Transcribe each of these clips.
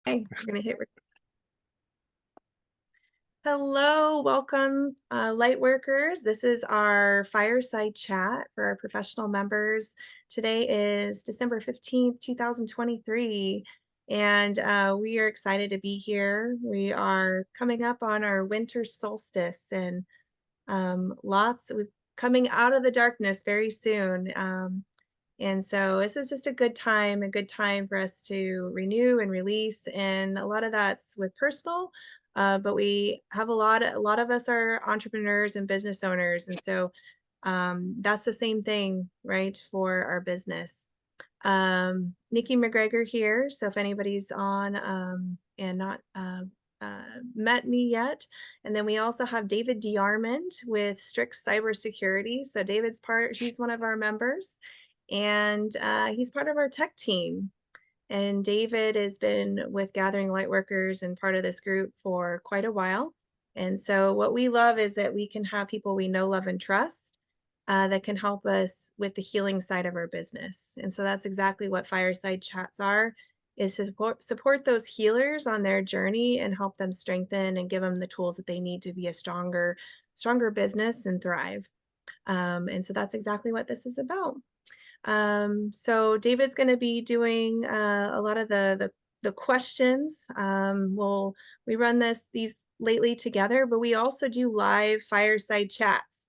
Okay, we're gonna hit. Hello, welcome, light workers. This is our fireside chat for our professional members. Today is December 15th, 2023, and we are excited to be here. We are coming up on our winter solstice, and we're coming out of the darkness very soon. And so this is just a good time for us to renew and release. And a lot of that's with personal, but we have a lot of us are entrepreneurs and business owners. And so that's the same thing, right, for our business. Nikki McGregor here. So if anybody's on and not met me yet. And then we also have David DeArmond with Strict Cybersecurity. So he's one of our members, and he's part of our tech team. And David has been with Gathering Lightworkers and part of this group for quite a while. And so what we love is that we can have people we know, love, and trust that can help us with the healing side of our business. And so that's exactly what Fireside Chats are, is to support those healers on their journey and help them strengthen and give them the tools that they need to be a stronger business and thrive. And so that's exactly what this is about. So David's going to be doing a lot of the questions. We run these lately together, but we also do live fireside chats.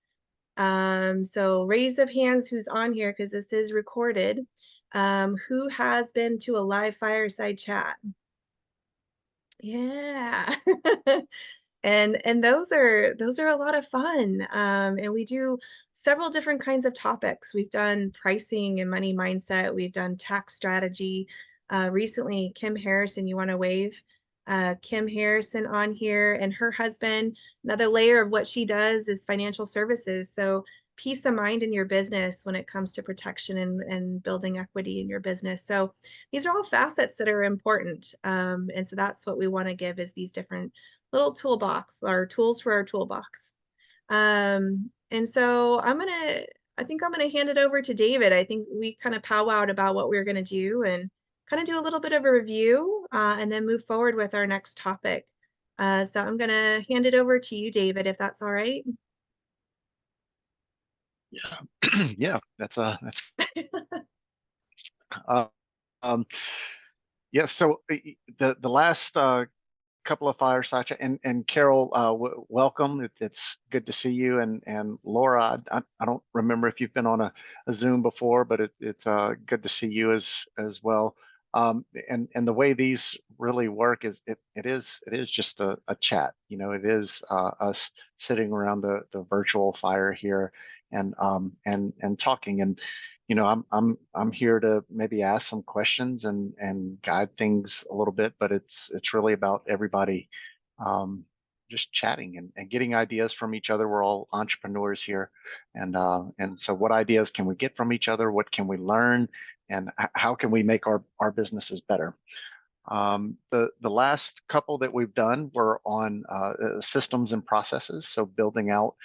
So raise of hands who's on here, because this is recorded. Who has been to a live fireside chat? Yeah. And those are a lot of fun. And we do several different kinds of topics. We've done pricing and money mindset. We've done tax strategy. Recently, Kim Harrison, you want to wave? Kim Harrison on here, and her husband, another layer of what she does is financial services. So peace of mind in your business when it comes to protection and building equity in your business. So these are all facets that are important. And so that's what we want to give, is these different little toolbox, or tools for our toolbox. And so I think I'm gonna hand it over to David. I think we kind of powwowed about what we are gonna do and kind of do a little bit of a review and then move forward with our next topic. So I'm gonna hand it over to you, David, if that's all right. Yeah, yeah, that's uh, um, yeah. So the last couple of fireside chat, and Carol, welcome. It's good to see you, and Laura, I don't remember if you've been on a Zoom before, but it's good to see you as well. And the way these really work is it is just a chat. It is us sitting around the virtual fire here and talking. And I'm here to maybe ask some questions and guide things a little bit, but it's really about everybody just chatting and getting ideas from each other. We're all entrepreneurs here, and so what ideas can we get from each other? What can we learn? And how can we make our businesses better? The last couple that we've done were on systems and processes, so building out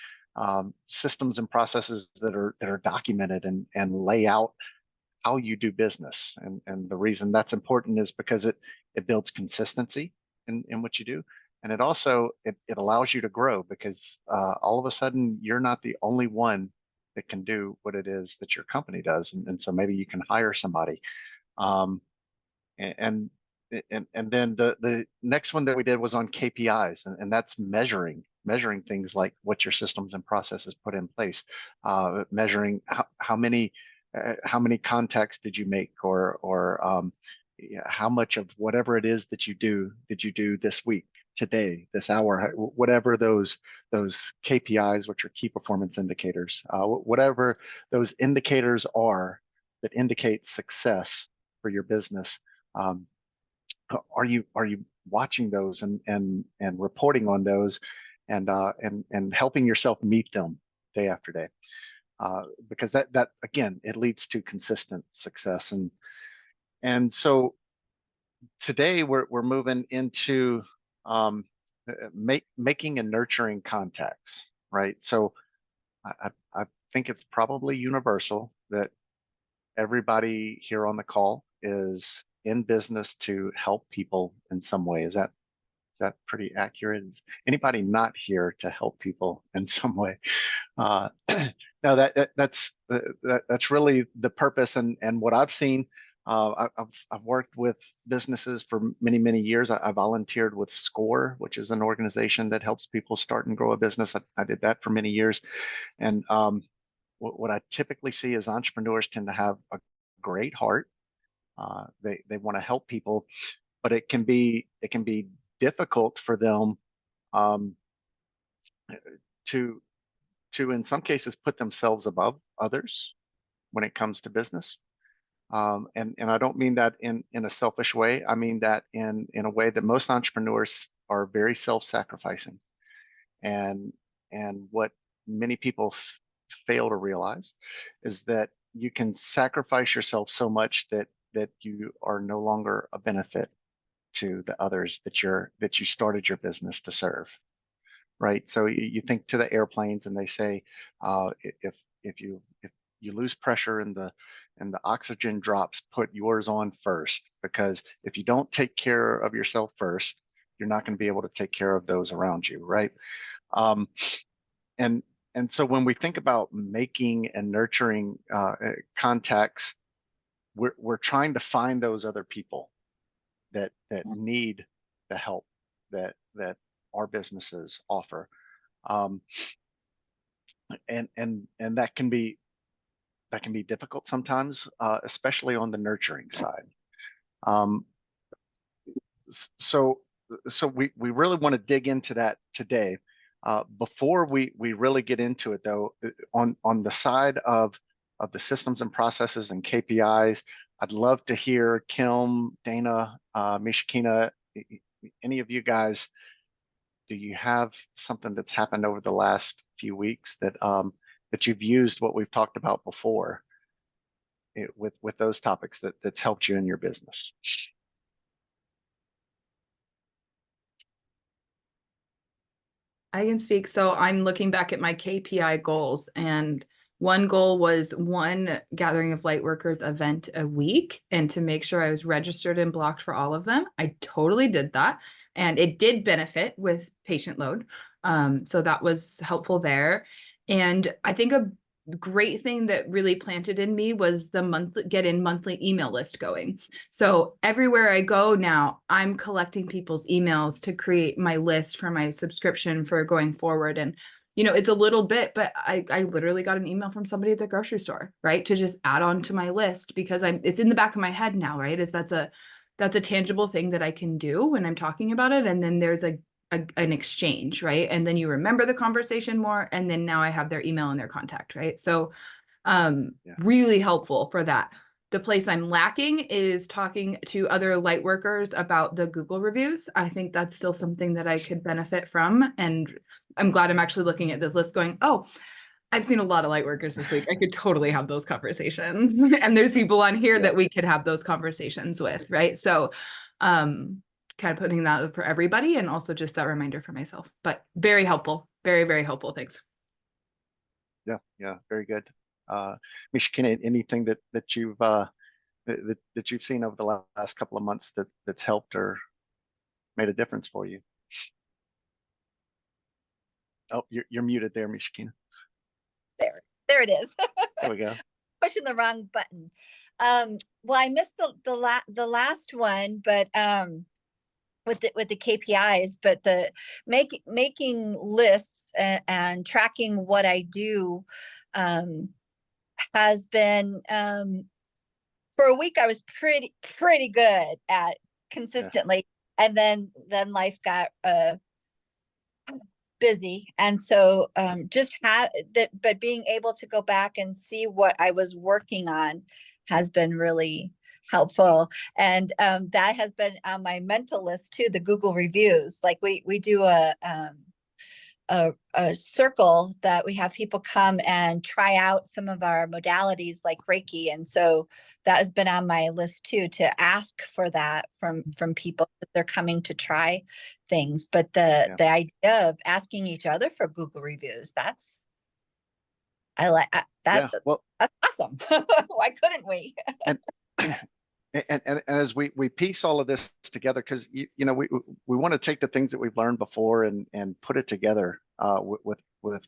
systems and processes that are documented and lay out how you do business. And the reason that's important is because it builds consistency in what you do, and it also it allows you to grow, because all of a sudden you're not the only one that can do what it is that your company does, and so maybe you can hire somebody. Um, and and then the next one that we did was on KPIs, and that's measuring things like what your systems and processes put in place, measuring how many contacts did you make, or yeah, how much of whatever it is that you do did you do this week, today, this hour, whatever those KPIs, which are key performance indicators, whatever those indicators are that indicate success for your business. Um, are you watching those and reporting on those, and helping yourself meet them day after day? Because that again, it leads to consistent success. And so today we're moving into um, making and nurturing contacts, right? So I think it's probably universal that everybody here on the call is in business to help people in some way. Is that pretty accurate? Is anybody not here to help people in some way? Uh, no, that's really the purpose, and what I've seen. I've worked with businesses for many years. I volunteered with SCORE, which is an organization that helps people start and grow a business. I did that for many years, and what I typically see is entrepreneurs tend to have a great heart. They want to help people, but it can be difficult for them um, to in some cases put themselves above others when it comes to business. And I don't mean that in a selfish way. I mean that in a way that most entrepreneurs are very self-sacrificing. And what many people fail to realize is that you can sacrifice yourself so much that you are no longer a benefit to the others that you started your business to serve, right? So you think to the airplanes, and they say, if you lose pressure and the oxygen drops, put yours on first, because if you don't take care of yourself first, you're not going to be able to take care of those around you, right? Um, and so when we think about making and nurturing contacts, we're trying to find those other people that need the help that our businesses offer. Um, and that can be difficult sometimes, especially on the nurturing side. Um, so we really want to dig into that today. Before we really get into it, though, on the side of the systems and processes and KPIs, I'd love to hear Kim, Dana, Mishkina, any of you guys. Do you have something that's happened over the last few weeks that you've used what we've talked about before, with those topics that's helped you in your business? I can speak. So I'm looking back at my KPI goals, and one goal was one gathering of light workers event a week, and to make sure I was registered and blocked for all of them. I totally did that, and it did benefit with patient load. So that was helpful there. And I think a great thing that really planted in me was the monthly email list going. So everywhere I go now, I'm collecting people's emails to create my list for my subscription for going forward. And, it's a little bit, but I literally got an email from somebody at the grocery store, right? To just add on to my list, because it's in the back of my head now, right? That's a tangible thing that I can do when I'm talking about it. And then there's an exchange, right? And then you remember the conversation more. And then now I have their email and their contact, right? So Yeah. really helpful for that. The place I'm lacking is talking to other light workers about the Google reviews. I think that's still something that I could benefit from. And I'm glad I'm actually looking at this list going, oh, I've seen a lot of light workers this week. I could totally have those conversations. And there's people on here Yeah. that we could have those conversations with, right? So kind of putting that for everybody, and also just that reminder for myself. But very helpful. Very, very helpful. Thanks. Yeah, very good. Mishkina, anything that you've seen over the last couple of months that's helped or made a difference for you? Oh, you're muted there, Mishkina. There it is. There we go. Pushing the wrong button. Well, I missed the last one, but with the KPIs, but the making lists and tracking what I do has been, for a week I was pretty good at consistently, and then life got busy, and so just have that, but being able to go back and see what I was working on has been really helpful. And that has been on my mental list too, the Google reviews. Like we do a circle that we have people come and try out some of our modalities like Reiki, and so that has been on my list too, to ask for that from people that they're coming to try things. But the idea of asking each other for Google reviews, I like that. Yeah, well, that's awesome. Why couldn't we? and and as we piece all of this together, because we want to take the things that we've learned before and put it together with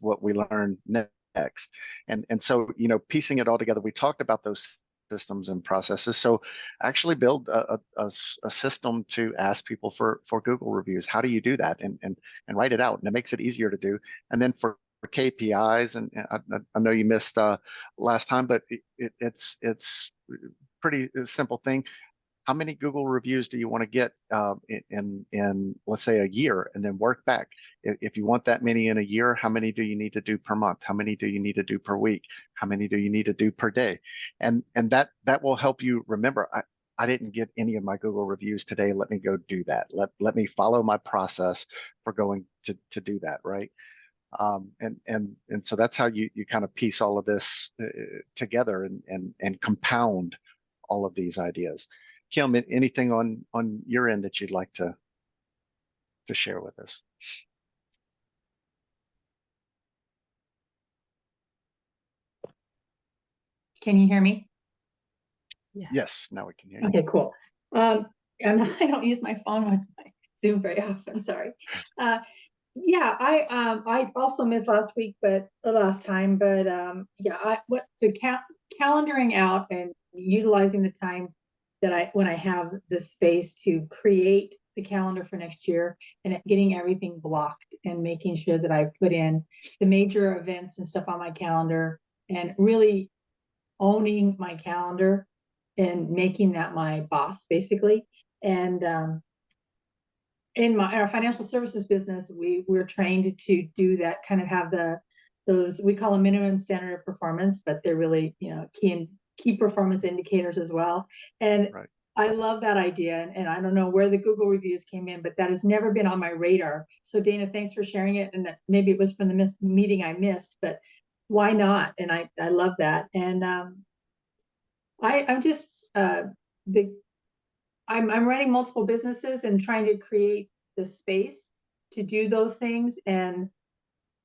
what we learn next. And so piecing it all together, we talked about those systems and processes. So actually build a system to ask people for Google reviews. How do you do that? And write it out, and it makes it easier to do. And then for KPIs, and I know you missed last time, but it's pretty simple thing. How many Google reviews do you want to get in let's say a year, and then work back. If you want that many in a year, how many do you need to do per month? How many do you need to do per week? How many do you need to do per day? And that will help you remember, I didn't get any of my Google reviews today. Let me go do that. Let me follow my process for going to do that, right? And so that's how you kind of piece all of this together and compound all of these ideas. Kim, anything on your end that you'd like to share with us? Can you hear me? Yes, now we can hear you. Okay, cool. I don't use my phone with my Zoom very often. Sorry. Yeah, I also missed last week, but the last time, but yeah, calendaring out and utilizing the time that when I have the space to create the calendar for next year and getting everything blocked and making sure that I put in the major events and stuff on my calendar and really owning my calendar and making that my boss basically. And in our financial services business, we're trained to do that, kind of have those, we call them minimum standard of performance, but they're really key performance indicators as well. And right. I love that idea, and I don't know where the Google reviews came in, but that has never been on my radar. So Dana, thanks for sharing it. And maybe it was from the meeting I missed, but why not? And I love that. And I'm just I'm running multiple businesses and trying to create the space to do those things, and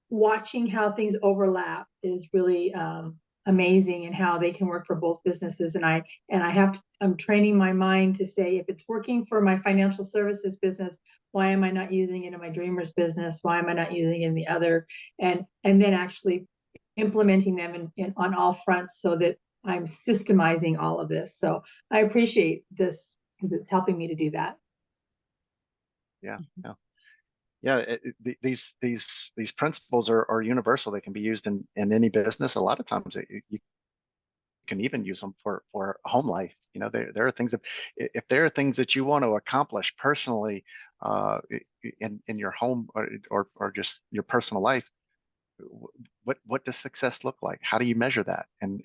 watching how things overlap is really amazing, and how they can work for both businesses. And I'm training my mind to say, if it's working for my financial services business, why am I not using it in my dreamers business? Why am I not using it in the other? And then actually implementing them on all fronts, so that I'm systemizing all of this. So I appreciate this because it's helping me to do that. Yeah. These principles are universal. They can be used in any business. A lot of times you can even use them for home life. There are things if there are things that you want to accomplish personally in your home or just your personal life, what does success look like? How do you measure that? And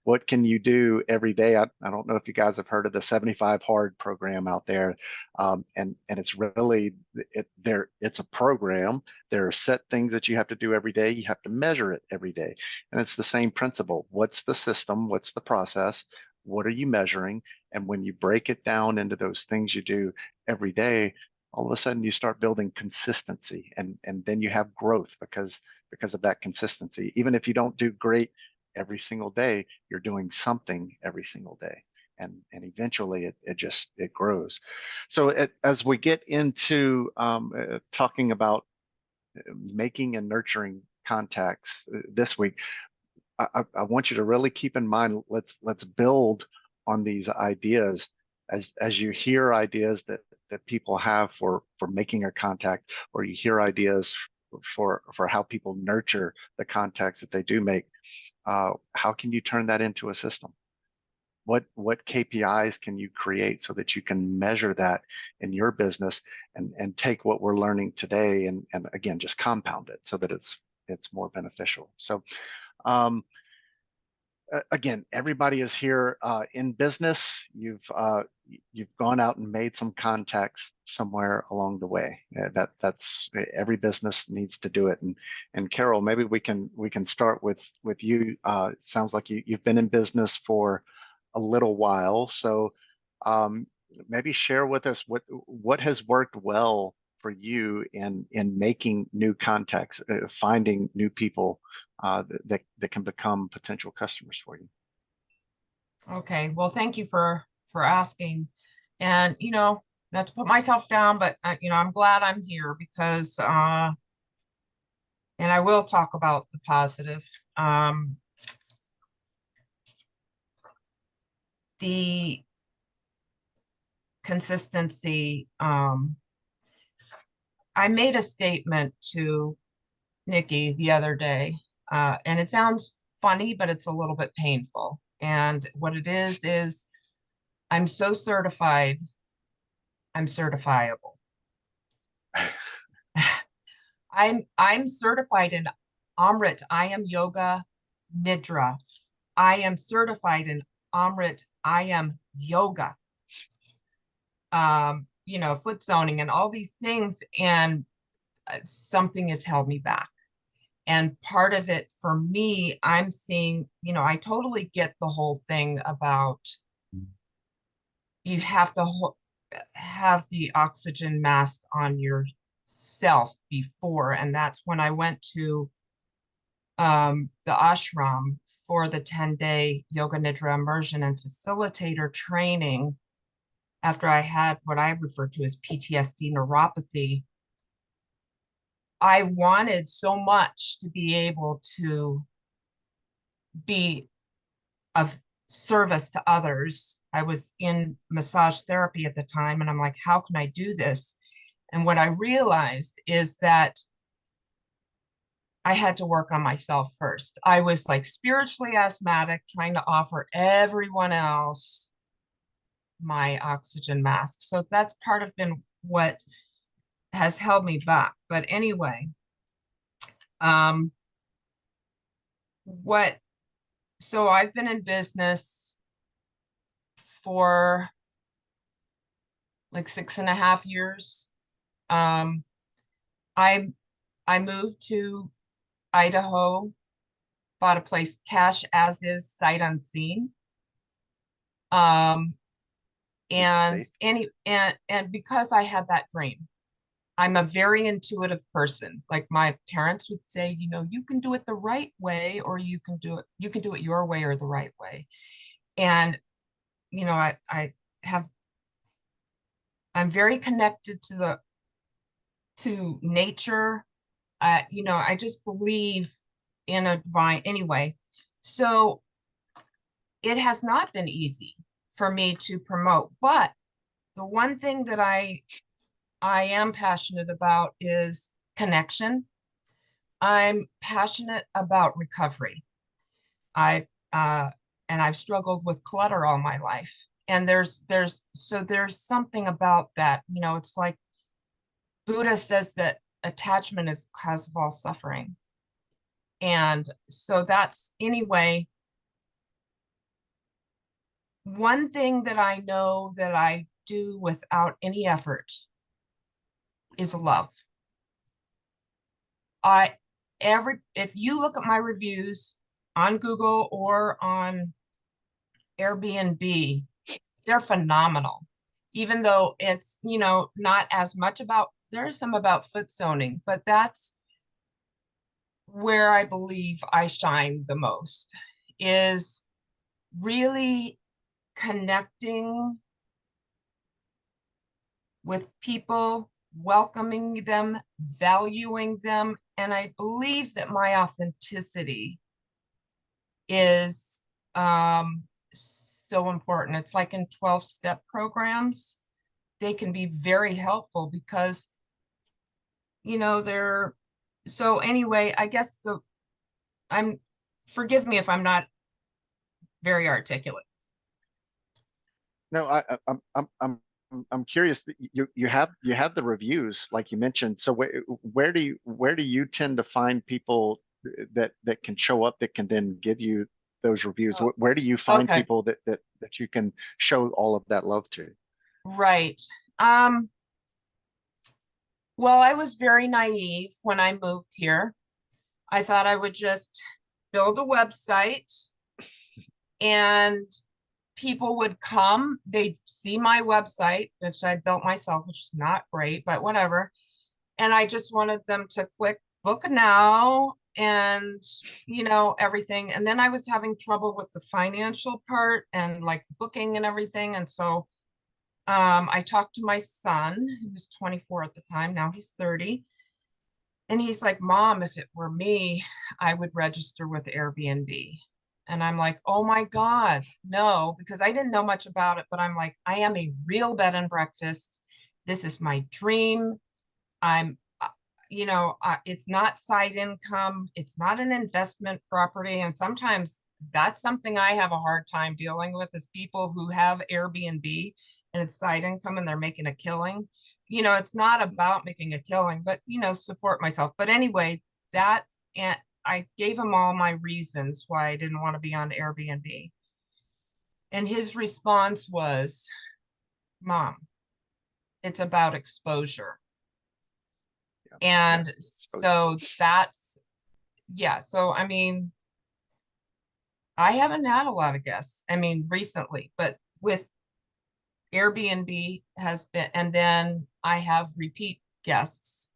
what can you do every day? I don't know if you guys have heard of the 75 Hard program out there. And it's really, it's a program. There are set things that you have to do every day. You have to measure it every day. And it's the same principle. What's the system? What's the process? What are you measuring? And when you break it down into those things you do every day, all of a sudden you start building consistency, and then you have growth because of that consistency. Even if you don't do great every single day, you're doing something every single day, and eventually it grows. So as we get into talking about making and nurturing contacts this week, I want you to really keep in mind, let's build on these ideas as you hear ideas that people have for making a contact, or you hear ideas for how people nurture the contacts that they do make. How can you turn that into a system? What KPIs can you create so that you can measure that in your business, and take what we're learning today and again just compound it so that it's more beneficial. So again, everybody is here in business. You've gone out and made some contacts somewhere along the way. That's every business needs to do it. And Carol, maybe we can start with you. It sounds like you've been in business for a little while, so maybe share with us what has worked well for you in making new contacts, finding new people that can become potential customers for you. Okay, well, thank you for asking. And not to put myself down, but I'm glad I'm here because and I will talk about the positive. The consistency. I made a statement to Nikki the other day, and it sounds funny, but it's a little bit painful. And what it is I'm so certified, I'm certifiable. I'm certified in Amrit. I am yoga nidra. I am certified in Amrit. I am yoga. Foot zoning and all these things, and something has held me back. And part of it for me, I'm seeing, I totally get the whole thing about you have to have the oxygen mask on yourself before. And that's when I went to the ashram for the 10-day yoga nidra immersion and facilitator training after I had what I refer to as PTSD neuropathy. I wanted so much to be able to be of service to others. I was in massage therapy at the time, and I'm like, how can I do this? And what I realized is that I had to work on myself first. I was like spiritually asthmatic, trying to offer everyone else my oxygen mask. So that's part of been what has held me back. But anyway, so I've been in business for like 6.5 years. I moved to Idaho, bought a place cash as is, sight unseen. And because I had that dream, I'm a very intuitive person. Like my parents would say, you can do it the right way, or you can do it your way or the right way. And, I'm very connected to nature. I just believe in a divine anyway. So it has not been easy for me to promote, but the one thing that I am passionate about is connection. I'm passionate about recovery. And I've struggled with clutter all my life. And there's something about that. It's like Buddha says that attachment is the cause of all suffering. And so that's anyway, one thing that I know that I do without any effort is love. If you look at my reviews on Google or on Airbnb, they're phenomenal. Even though it's, not as much about, there's some about foot zoning, but that's where I believe I shine the most, is really connecting with people, welcoming them, valuing them. And I believe that my authenticity is so important. It's like in 12-step programs, they can be very helpful because, they're, so anyway, I guess forgive me if I'm not very articulate. No, I'm curious that you have the reviews like you mentioned. So where do you tend to find people that can show up that can then give you those reviews? Where do you find Okay. people that you can show all of that love to? Right. Well, I was very naive when I moved here. I thought I would just build a website and people would come, they'd see my website, which I built myself, which is not great, but whatever. And I just wanted them to click book now and, you know, everything. And then I was having trouble with the financial part and like the booking and everything. And so I talked to my son, he was 24 at the time, now he's 30. And he's like, Mom, if it were me, I would register with Airbnb. And I'm like, oh my God, no, because I didn't know much about it, but I'm like, I am a real bed and breakfast. This is my dream. I'm, you know, it's not side income. It's not an investment property. And sometimes that's something I have a hard time dealing with is people who have Airbnb and it's side income and they're making a killing. You know, it's not about making a killing, but, you know, support myself. But anyway, that, and I gave him all my reasons why I didn't want to be on Airbnb. And his response was, Mom, it's about exposure. And so that's, yeah. So, I mean, I haven't had a lot of guests, I mean, recently, but with Airbnb has been, and then I have repeat guests.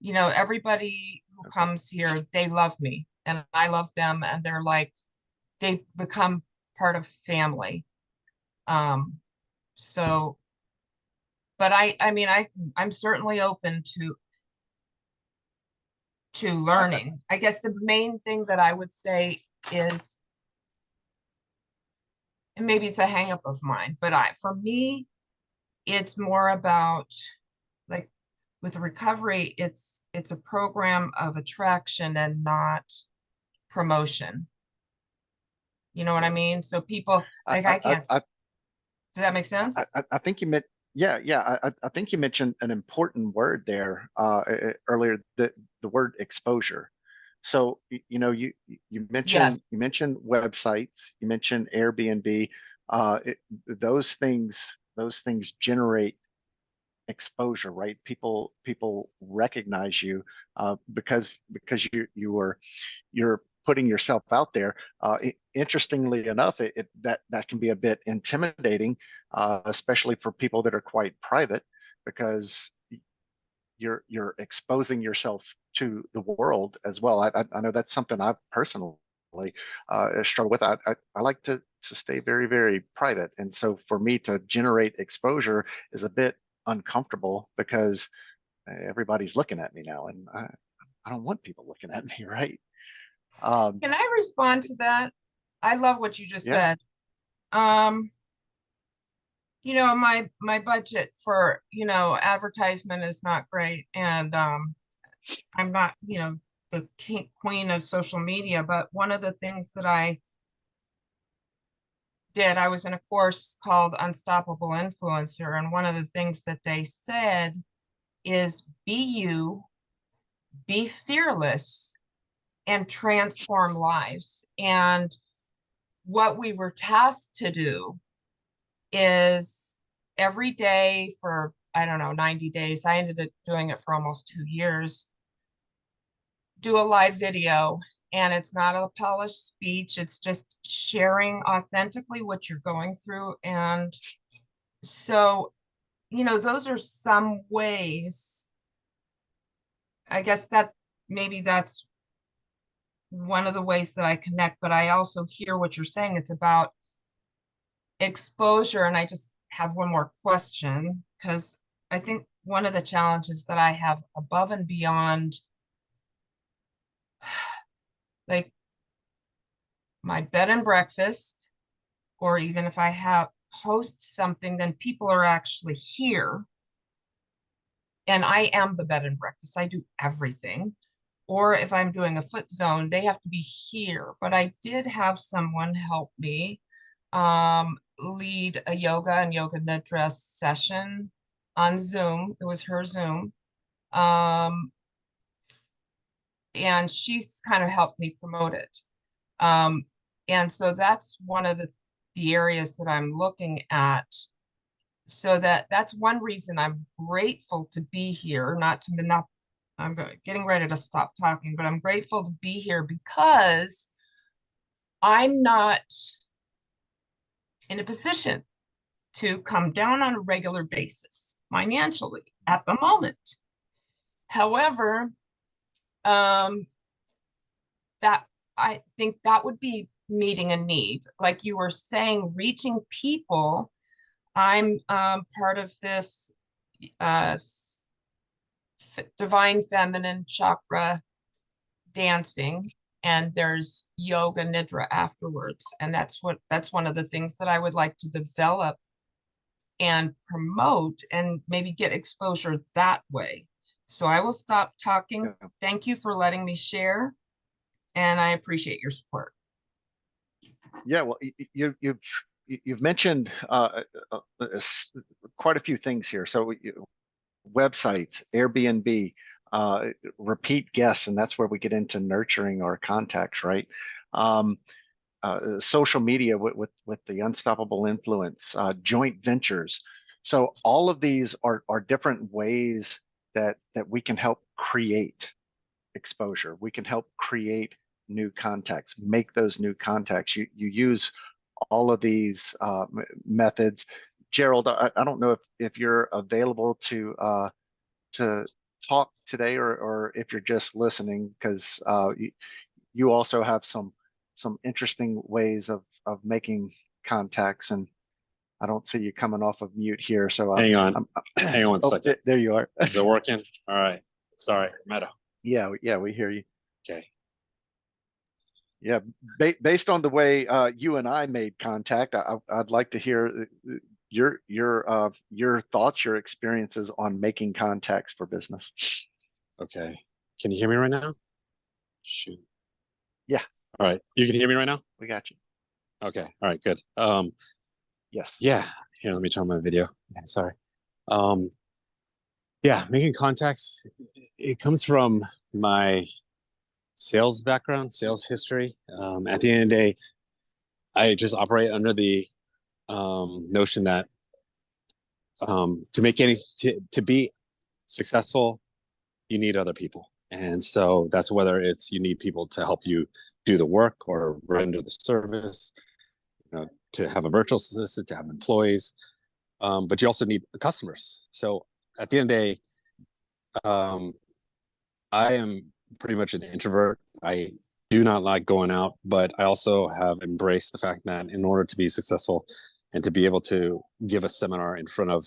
You know, everybody who comes here, they love me and I love them. And they're like, they become part of family. So, but I mean, I'm certainly open to learning. I guess the main thing that I would say is, and maybe it's a hang up of mine, but for me, it's more about like with recovery, it's a program of attraction and not promotion. You know what I mean? So people like I can't. Does that make sense? I think you meant, yeah. I think you mentioned an important word there earlier, the word exposure. So you know, you Yes. mentioned websites, you mentioned Airbnb. Those things generate exposure, right? People recognize you because you're putting yourself out there. Interestingly enough, that can be a bit intimidating, especially for people that are quite private, because you're exposing yourself to the world as well. I know that's something I personally struggle with. I like to stay very, very private, and so for me to generate exposure is a bit uncomfortable because everybody's looking at me now, and I don't want people looking at me, right? Can I respond to that? I love what you just Yeah. said. You know, my budget for, you know, advertisement is not great. And I'm not, you know, the queen of social media, but one of the things that I did, I was in a course called Unstoppable Influencer. And one of the things that they said is be you, be fearless, and transform lives. And what we were tasked to do is every day for, I don't know, 90 days, I ended up doing it for almost 2 years, do a live video. And it's not a polished speech, it's just sharing authentically what you're going through. And so, you know, those are some ways, I guess that maybe that's one of the ways that I connect, but I also hear what you're saying. It's about exposure. And I just have one more question, because I think one of the challenges that I have above and beyond like my bed and breakfast, or even if I have host something, then people are actually here. And I am the bed and breakfast. I do everything. Or if I'm doing a foot zone, they have to be here. But I did have someone help me lead a yoga and yoga nidra session on Zoom. It was her Zoom. And she's kind of helped me promote it. And so that's one of the areas that I'm looking at. So that's one reason I'm grateful to be here, I'm getting ready to stop talking, but I'm grateful to be here because I'm not in a position to come down on a regular basis financially at the moment. However, that I think that would be meeting a need. Like you were saying, reaching people. I'm part of this divine feminine chakra dancing, and there's yoga nidra afterwards. And that's one of the things that I would like to develop and promote and maybe get exposure that way. So I will stop talking. Yeah. Thank you for letting me share, and I appreciate your support. Yeah, well, you've mentioned quite a few things here. So websites, Airbnb, repeat guests, and that's where we get into nurturing our contacts, right? Social media with the unstoppable influence, joint ventures. So all of these are different ways that we can help create exposure. We can help create new contacts, make those new contacts. You use all of these methods. Gerald, I don't know if you're available to talk today, or if you're just listening, because you also have some interesting ways of making contacts, and I don't see you coming off of mute here. So hang on, hang on one second. There you are. Is it working? All right. Sorry, Meta. Yeah, we hear you. Okay. Yeah, based on the way you and I made contact, I'd like to hear your thoughts, your experiences on making contacts for business. Okay. Can you hear me right now? Shoot. Yeah. All right. You can hear me right now? We got you. Okay. All right, good. Yes. Yeah. Here, let me turn on my video. Okay, sorry. Yeah, making contacts, it comes from my sales background, sales history. At the end of the day, I just operate under the notion that to be successful, you need other people. And so that's whether it's you need people to help you do the work or render the service, to have a virtual assistant, to have employees, but you also need customers. So at the end of the day, I am pretty much an introvert. I do not like going out, but I also have embraced the fact that in order to be successful and to be able to give a seminar in front of,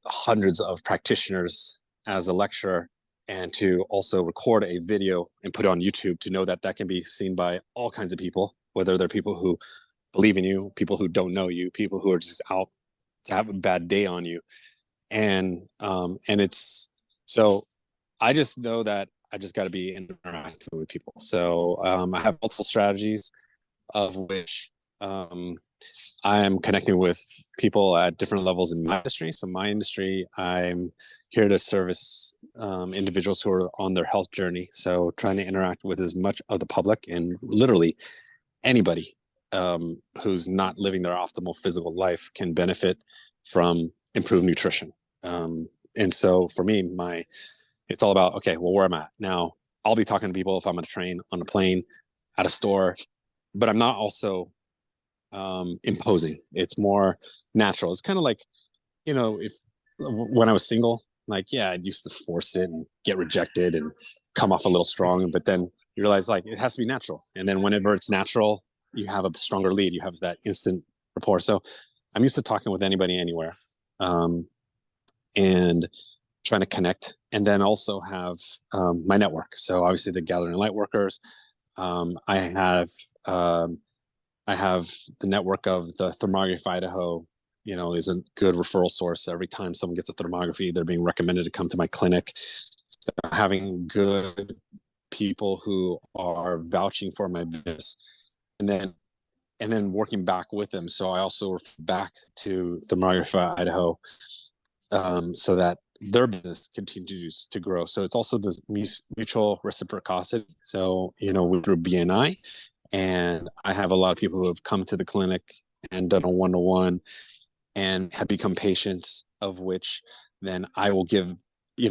hundreds of practitioners as a lecturer, and to also record a video and put it on YouTube, to know that that can be seen by all kinds of people, whether they're people who believe in you, people who don't know you, people who are just out to have a bad day on you. And it's, so I just know that I just got to be interacting with people. So I have multiple strategies, of which I am connecting with people at different levels in my industry. So my industry, I'm here to service individuals who are on their health journey. So trying to interact with as much of the public and literally anybody who's not living their optimal physical life can benefit from improved nutrition. And so for me, it's all about, okay, well, where I'm at now. I'll be talking to people if I'm on a train, on a plane, at a store, but I'm not also imposing. It's more natural. It's kind of like, when I was single, like, yeah, I used to force it and get rejected and come off a little strong, but then you realize like it has to be natural. And then whenever it's natural, you have a stronger lead. You have that instant rapport. So I'm used to talking with anybody, anywhere, and trying to connect. And then also have my network. So obviously the Gathering Light Workers. I have the network of the Thermography Idaho, is a good referral source. Every time someone gets a thermography, they're being recommended to come to my clinic. So having good people who are vouching for my business, and then working back with them. So I also refer back to Thermography Idaho, so that their business continues to grow. So it's also this mutual reciprocity. So, we're through BNI, and I have a lot of people who have come to the clinic and done a one-to-one and have become patients, of which then I will give,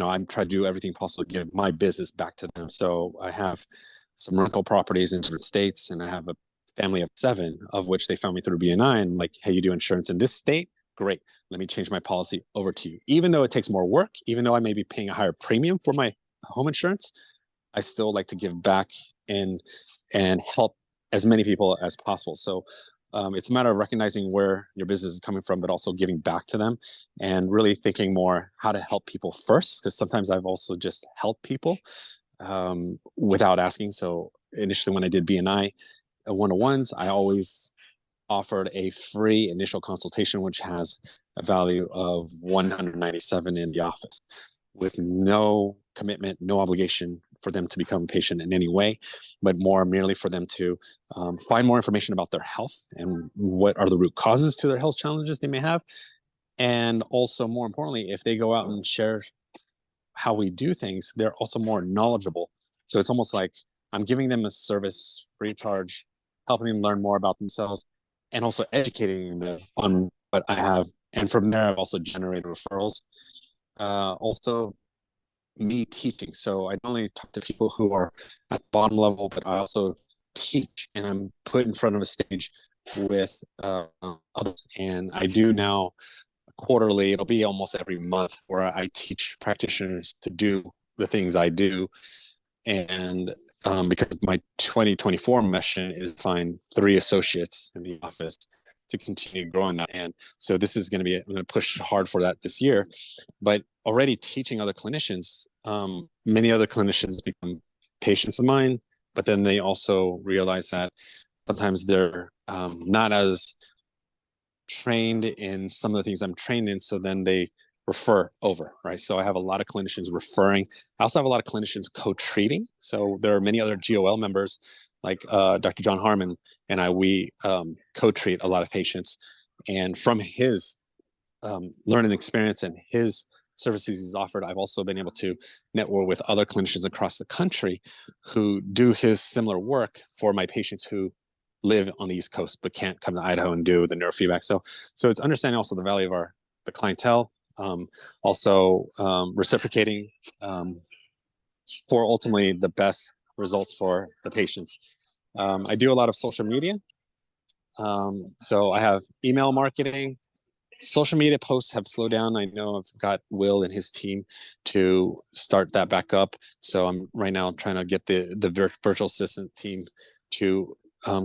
I'm trying to do everything possible to give my business back to them. So I have some rental properties in different states, and I have a family of 7, of which they found me through BNI, and like, hey, you do insurance in this state? Great. Let me change my policy over to you. Even though it takes more work, even though I may be paying a higher premium for my home insurance, I still like to give back and help as many people as possible. So it's a matter of recognizing where your business is coming from, but also giving back to them and really thinking more how to help people first. Because sometimes I've also just helped people without asking. So initially when I did BNI one-on-ones, I always offered a free initial consultation, which has a value of $197 in the office, with no commitment, no obligation for them to become a patient in any way, but more merely for them to find more information about their health and what are the root causes to their health challenges they may have. And also, more importantly, if they go out and share how we do things, they're also more knowledgeable. So it's almost like I'm giving them a service free of charge, helping them learn more about themselves, and also educating them on what I have. And from there, I've also generated referrals. Also, me teaching. So I not only talk to people who are at the bottom level, but I also teach, and I'm put in front of a stage with others. And I do now quarterly, it'll be almost every month, where I teach practitioners to do the things I do. And because my 2024 mission is to find 3 associates in the office to continue growing that. And so this is going to be, I'm going to push hard for that this year. But already teaching other clinicians, many other clinicians become patients of mine, but then they also realize that sometimes they're not as trained in some of the things I'm trained in. So then they refer over, right? So I have a lot of clinicians referring. I also have a lot of clinicians co-treating. So there are many other GOL members like Dr. John Harmon and we co-treat a lot of patients. And from his learning experience and his services he's offered, I've also been able to network with other clinicians across the country who do his similar work for my patients who live on the East Coast but can't come to Idaho and do the neurofeedback. So it's understanding also the value of the clientele, also reciprocating for ultimately the best results for the patients. I do a lot of social media. So I have email marketing. Social media posts have slowed down. I know I've got Will and his team to start that back up. So I'm right now trying to get the virtual assistant team to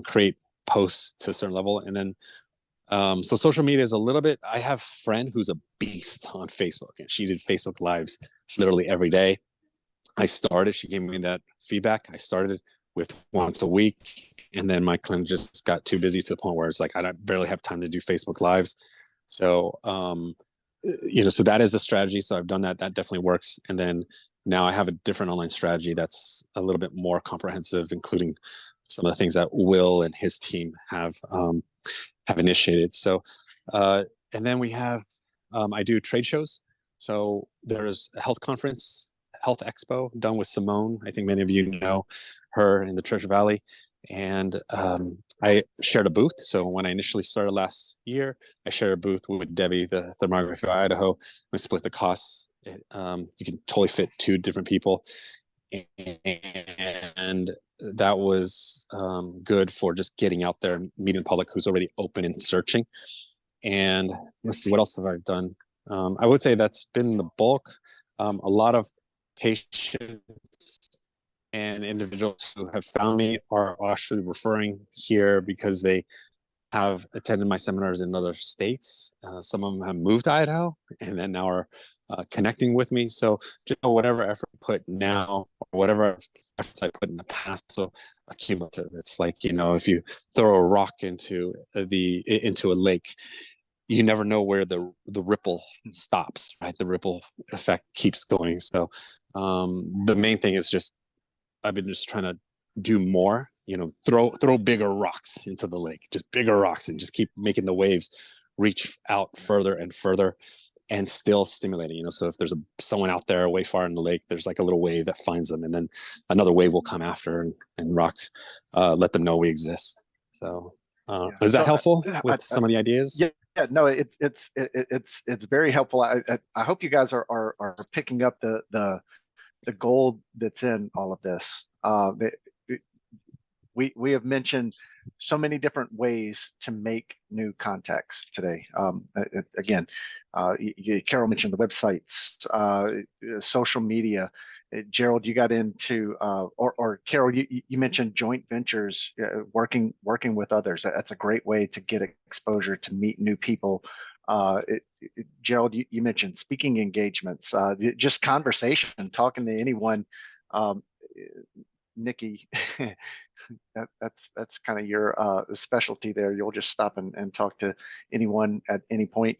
create posts to a certain level. And then, so social media is a little bit, I have a friend who's a beast on Facebook, and she did Facebook Lives literally every day. She gave me that feedback. I started with once a week, and then my clinic just got too busy to the point where it's like, I barely have time to do Facebook Lives. So, so that is a strategy. So I've done that. That definitely works. And then now I have a different online strategy that's a little bit more comprehensive, including some of the things that Will and his team have initiated. So, and then we have, I do trade shows. So there's a health conference, Health Expo, done with Simone. I think many of you know her in the Treasure Valley. And I shared a booth. So when I initially started last year, I shared a booth with Debbie, the thermographer of Idaho. We split the costs. You can totally fit 2 different people. And that was good for just getting out there and meeting the public who's already open and searching. And let's see, what else have I done? I would say that's been the bulk. A lot of patients and individuals who have found me are actually referring here because they have attended my seminars in other states. Some of them have moved to Idaho and then now are connecting with me. So just whatever effort I put now, or whatever efforts I put in the past, so accumulative. It's like, if you throw a rock into a lake, you never know where the ripple stops, right? The ripple effect keeps going. So the main thing is just, I've been just trying to do more, throw bigger rocks into the lake, just bigger rocks, and just keep making the waves reach out further and further and still stimulating, so if there's someone out there way far in the lake, there's like a little wave that finds them, and then another wave will come after and rock, let them know we exist. So is that helpful with some of the ideas? Yeah, no, it's very helpful. I hope you guys are picking up the gold that's in all of this. we have mentioned so many different ways to make new contacts today. Again, Carol mentioned the websites, social media. Gerald, you got into, or Carol, you mentioned joint ventures, working with others. That's a great way to get exposure, to meet new people. Gerald, you mentioned speaking engagements, just conversation, talking to anyone. Um, Nikki, that's kind of your specialty there. You'll just stop and talk to anyone at any point.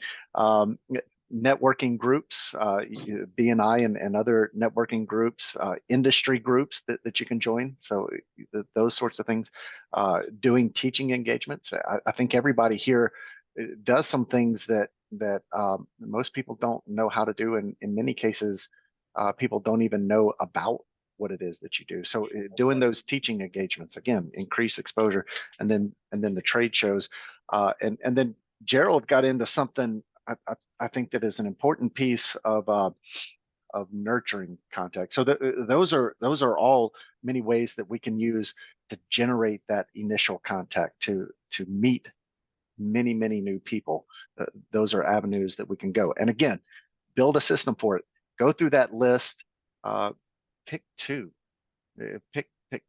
Networking groups, BNI and other networking groups, industry groups that you can join. So those sorts of things. Doing teaching engagements. I think everybody here does some things that most people don't know how to do, and in many cases, people don't even know about what it is that you do. So doing those teaching engagements, again, increase exposure, and then the trade shows, and then Gerald got into something I think that is an important piece of nurturing contact. So those are all many ways that we can use to generate that initial contact, to meet many new people. Those are avenues that we can go. And again, build a system for it. Go through that list. Pick two. Pick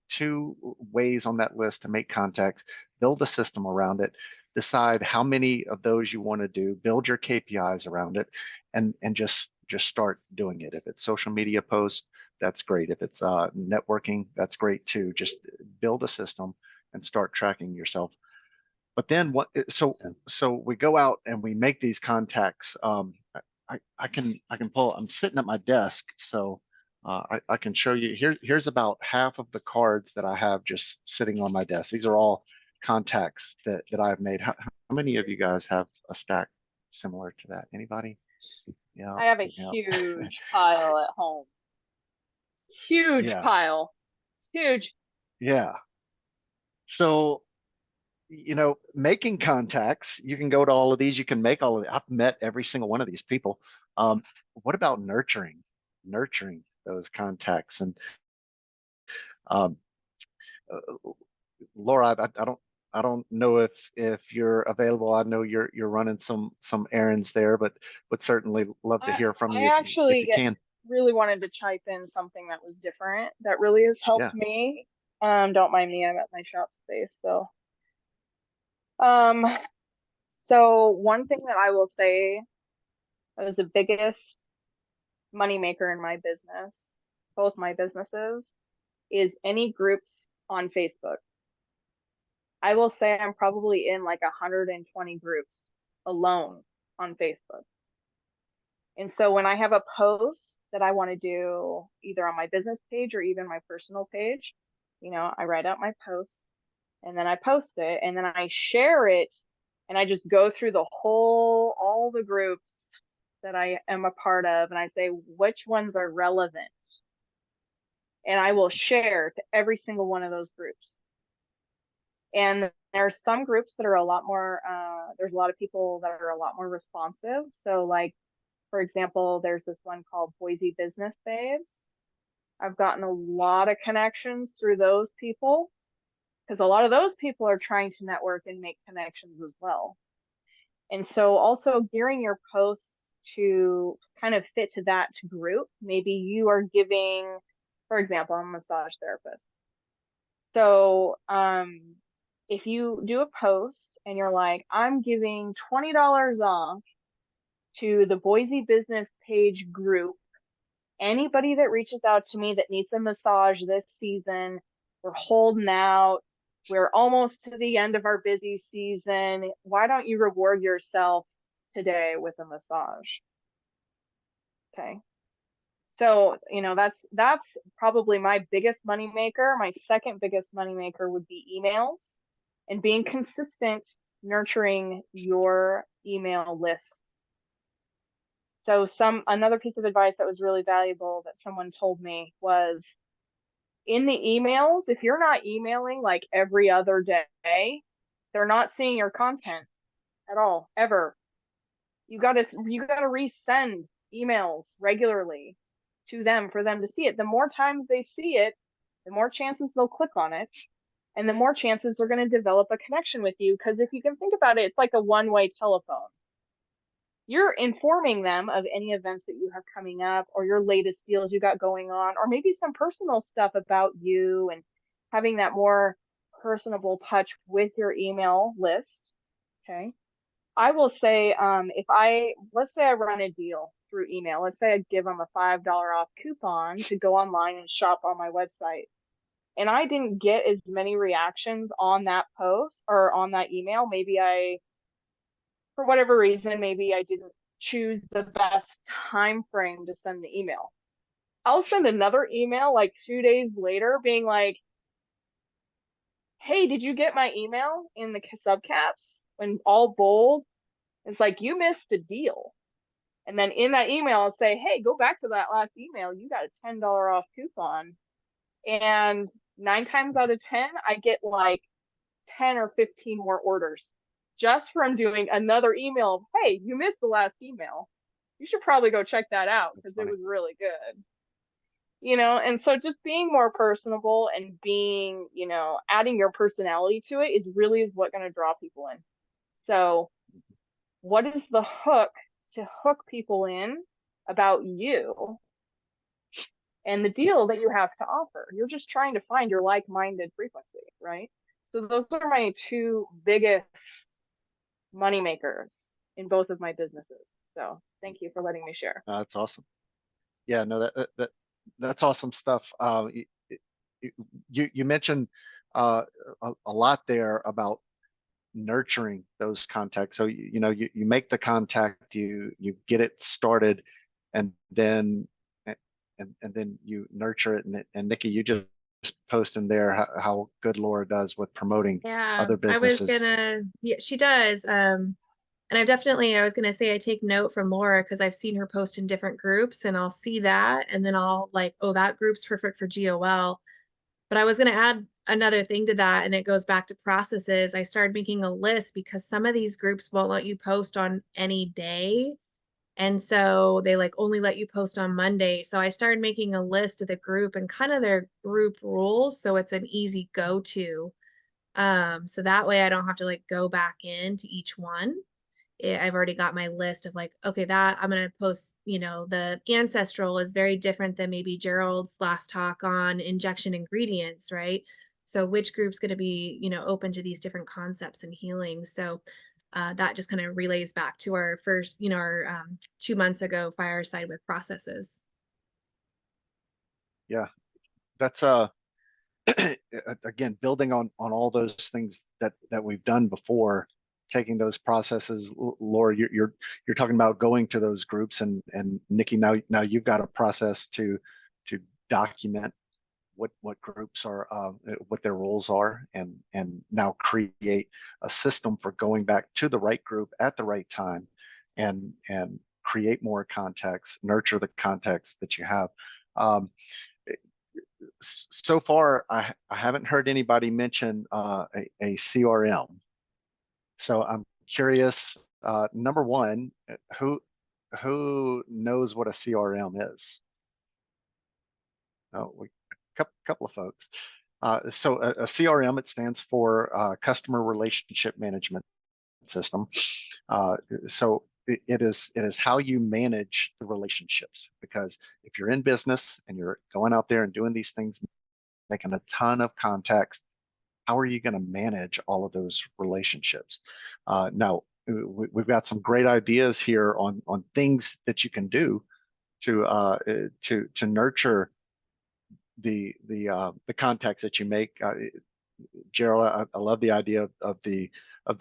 two ways on that list to make contacts. Build a system around it. Decide how many of those you want to do. Build your KPIs around it, and just start doing it. If it's social media posts, that's great. If it's networking, that's great too. Just build a system and start tracking yourself. But then what? So we go out and we make these contacts. I can pull. I'm sitting at my desk, so I can show you. Here's about half of the cards that I have just sitting on my desk. These are all contacts that I've made. How many of you guys have a stack similar to that? Anybody? Yeah. I have a huge pile at home. Huge pile. Huge. Yeah. So, making contacts, you can go to all of these, you can make all of it. I've met every single one of these people. What about nurturing those contacts? And Laura, I don't know if you're available. I know you're running some errands there, but would certainly love to hear from you if you can. Really wanted to type in something that was different that really has helped me. Don't mind me, I'm at my shop space, so one thing that I will say that was the biggest moneymaker in my business, both my businesses, is any groups on Facebook. I will say I'm probably in like 120 groups alone on Facebook. And so when I have a post that I want to do either on my business page or even my personal page, I write out my post and then I post it and then I share it and I just go through all the groups that I am a part of and I say which ones are relevant. And I will share to every single one of those groups. And there's some groups that are a lot more, there's a lot of people that are a lot more responsive. So like, for example, there's this one called Boise Business Babes. I've gotten a lot of connections through those people because a lot of those people are trying to network and make connections as well. And so also gearing your posts to kind of fit to that group. Maybe you are giving, for example, I'm a massage therapist. So if you do a post and you're like, I'm giving $20 off to the Boise Business Page group, anybody that reaches out to me that needs a massage this season, we're holding out, we're almost to the end of our busy season, why don't you reward yourself today with a massage? Okay. So, that's probably my biggest moneymaker. My second biggest moneymaker would be emails and being consistent, nurturing your email list. So another piece of advice that was really valuable that someone told me was in the emails, if you're not emailing like every other day, they're not seeing your content at all, ever. You gotta resend emails regularly to them for them to see it. The more times they see it, the more chances they'll click on it. And the more chances they're going to develop a connection with you. Because if you can think about it, it's like a one-way telephone. You're informing them of any events that you have coming up or your latest deals you got going on, or maybe some personal stuff about you, and having that more personable touch with your email list. Okay. I will say, let's say I run a deal through email. Let's say I give them a $5 off coupon to go online and shop on my website. And I didn't get as many reactions on that post or on that email. For whatever reason, maybe I didn't choose the best time frame to send the email. I'll send another email like 2 days later being like, hey, did you get my email in the subcaps when all bold? It's like, you missed a deal. And then in that email, I'll say, hey, go back to that last email. You got a $10 off coupon. And 9 times out of 10, I get like 10 or 15 more orders just from doing another email of, hey, you missed the last email. You should probably go check that out because it was really good. And so just being more personable and being, adding your personality to it is what going to draw people in. So what is the hook to hook people in about you and the deal that you have to offer? You're just trying to find your like-minded frequency, right? So those are my 2 biggest money makers in both of my businesses. So thank you for letting me share. That's awesome. Yeah, no, that's awesome stuff. You mentioned a lot there about nurturing those contacts. So you make the contact, you get it started, and then you nurture it. And Nikki, you just post in there how good Laura does with promoting other businesses. Yeah, she does. And I was gonna say I take note from Laura because I've seen her post in different groups, and I'll see that, and then I'll like, oh, that group's perfect for GOL. But I was gonna add another thing to that, and it goes back to processes. I started making a list because some of these groups won't let you post on any day. And so they like only let you post on Monday. So I started making a list of the group and kind of their group rules. So it's an easy go-to. So that way I don't have to like go back into each one. I've already got my list of like, okay, that I'm going to post, the ancestral is very different than maybe Gerald's last talk on injection ingredients, right? So which group's going to be, open to these different concepts and healing. So that just kind of relays back to our first, our 2 months ago fireside with processes. Yeah, that's again, building on all those things that we've done before, taking those processes. Laura, you're talking about going to those groups, and Nikki, now you've got a process to document what groups are, what their roles are, and now create a system for going back to the right group at the right time, and create more context, nurture the context that you have. So far, I haven't heard anybody mention a CRM. So I'm curious. Number one, who knows what a CRM is? Oh, couple of folks. So a CRM, it stands for Customer Relationship Management System. So it is how you manage the relationships, because if you're in business and you're going out there and doing these things, making a ton of contacts, how are you going to manage all of those relationships? Now, we've got some great ideas here on things that you can do to nurture the contacts that you make. Gerald, I love the idea of the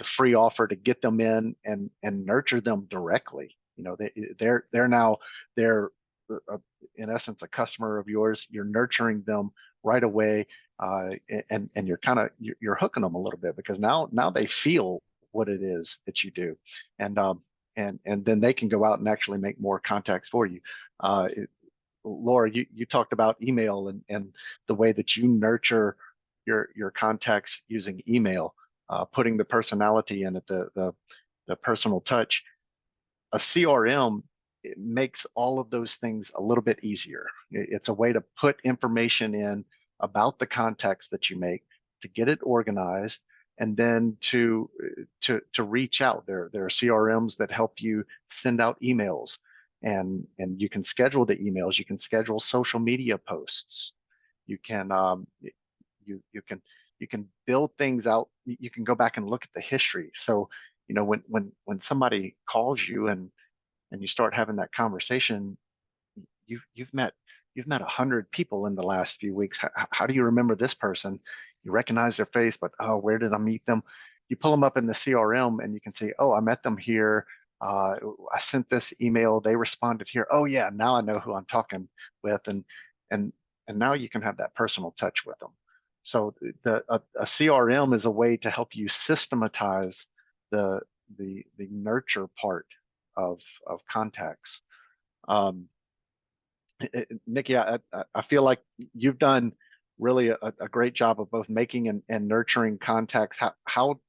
free offer to get them in and nurture them directly. They're in essence a customer of yours. You're nurturing them right away, and you're hooking them a little bit, because now they feel what it is that you do, and then they can go out and actually make more contacts for you. Laura, you talked about email and the way that you nurture your contacts using email, putting the personality in it, the personal touch. A CRM, it makes all of those things a little bit easier. It's a way to put information in about the contacts that you make, to get it organized, and then to reach out. There are CRMs that help you send out emails, and you can schedule the emails. You can schedule social media posts. You can you can build things out. You can go back and look at the history. So, when somebody calls you and you start having that conversation, you've met 100 people in the last few weeks. How do you remember this person? You recognize their face, but oh, where did I meet them? You pull them up in the CRM and you can see, oh, I met them here. I sent this email. They responded here. Oh yeah, now I know who I'm talking with, and now you can have that personal touch with them. So a CRM is a way to help you systematize the nurture part of contacts. Nikki, I feel like you've done really a great job of both making and nurturing contacts. How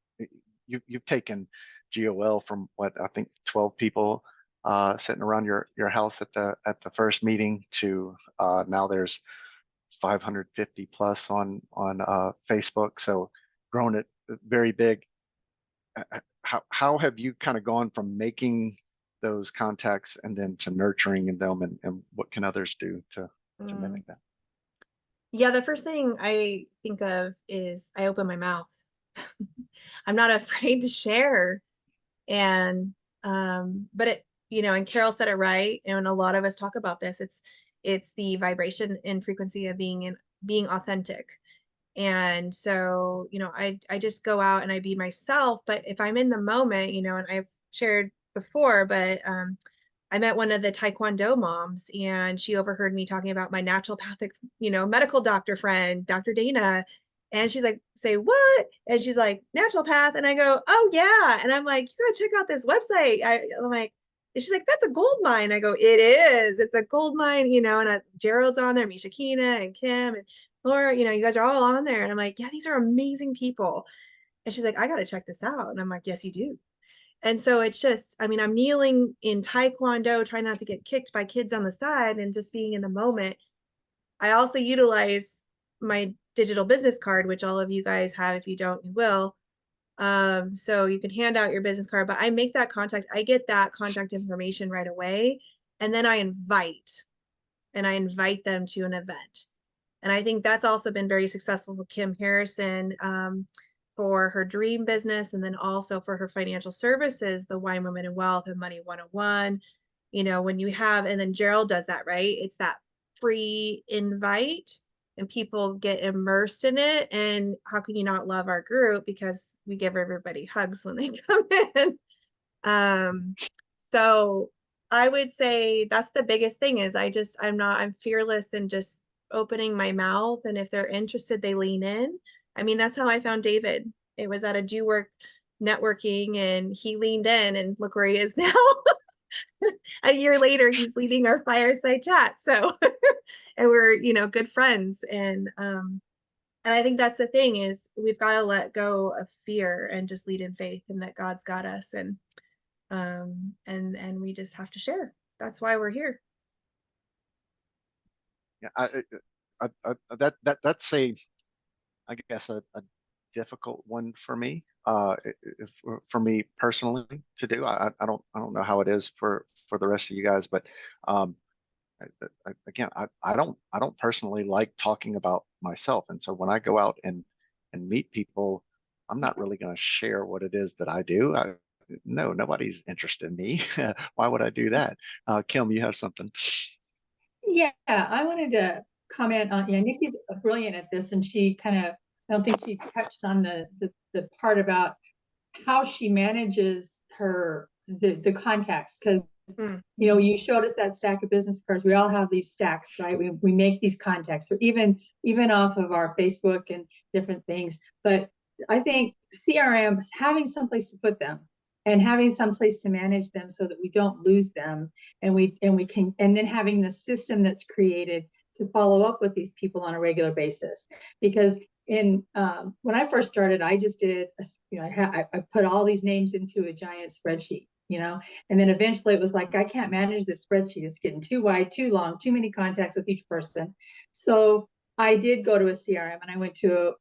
you've taken GOL from what I think 12 people sitting around your house at the first meeting to now there's 550 plus on Facebook. So grown it very big. How have you kind of gone from making those contacts and then to nurturing them, and what can others do to mimic that? Yeah, the first thing I think of is I open my mouth. I'm not afraid to share. And but it, and Carol said it right, and a lot of us talk about this. It's the vibration and frequency of being authentic. And so, I just go out and I be myself. But if I'm in the moment, and I've shared before, but I met one of the Taekwondo moms, and she overheard me talking about my naturopathic, medical doctor friend, Dr. Dana. And she's like, say what? And she's like, naturopath. And I go, oh yeah. And I'm like, you gotta check out this website. I'm like, and she's like, that's a gold mine. I go, it is. It's a gold mine, and Gerald's on there, Misha Kina and Kim and Laura, you guys are all on there. And I'm like, yeah, these are amazing people. And she's like, I gotta check this out. And I'm like, yes, you do. And so it's just, I'm kneeling in Taekwondo, trying not to get kicked by kids on the side and just being in the moment. I also utilize my digital business card, which all of you guys have. If you don't, you will. So you can hand out your business card, but I make that contact. I get that contact information right away. And then I invite them to an event. And I think that's also been very successful for Kim Harrison for her dream business, and then also for her financial services, the Wine Women and Wealth and Money 101. When you have, and then Gerald does that, right? It's that free invite and people get immersed in it. And how can you not love our group? Because we give everybody hugs when they come in. So I would say that's the biggest thing is I'm fearless and just opening my mouth. And if they're interested, they lean in. That's how I found David. It was at a Do Work networking and he leaned in, and look where he is now. A year later, he's leading our Fireside Chats. So, and we're, good friends. And I think that's the thing is we've got to let go of fear and just lead in faith and that God's got us. And we just have to share. That's why we're here. Yeah, that's I guess a difficult one for me. For me personally to do. I don't know how it is for the rest of you guys, but again, I don't personally like talking about myself, and so when I go out and meet people, I'm not really going to share what it is that I do. No, nobody's interested in me. Why would I do that? Kim, you have something? Yeah, I wanted to comment on, Nikki's brilliant at this, and she I don't think she touched on the part about how she manages the contacts, because you showed us that stack of business cards. We all have these stacks, right? We make these contacts, or even off of our Facebook and different things. But I think CRM is having someplace to put them and having some place to manage them so that we don't lose them, and we can, and then having the system that's created to follow up with these people on a regular basis. Because when I first started, I just did I put all these names into a giant spreadsheet, and then eventually it was like, I can't manage this spreadsheet. It's getting too wide, too long, too many contacts with each person. So I did go to a CRM, and I went to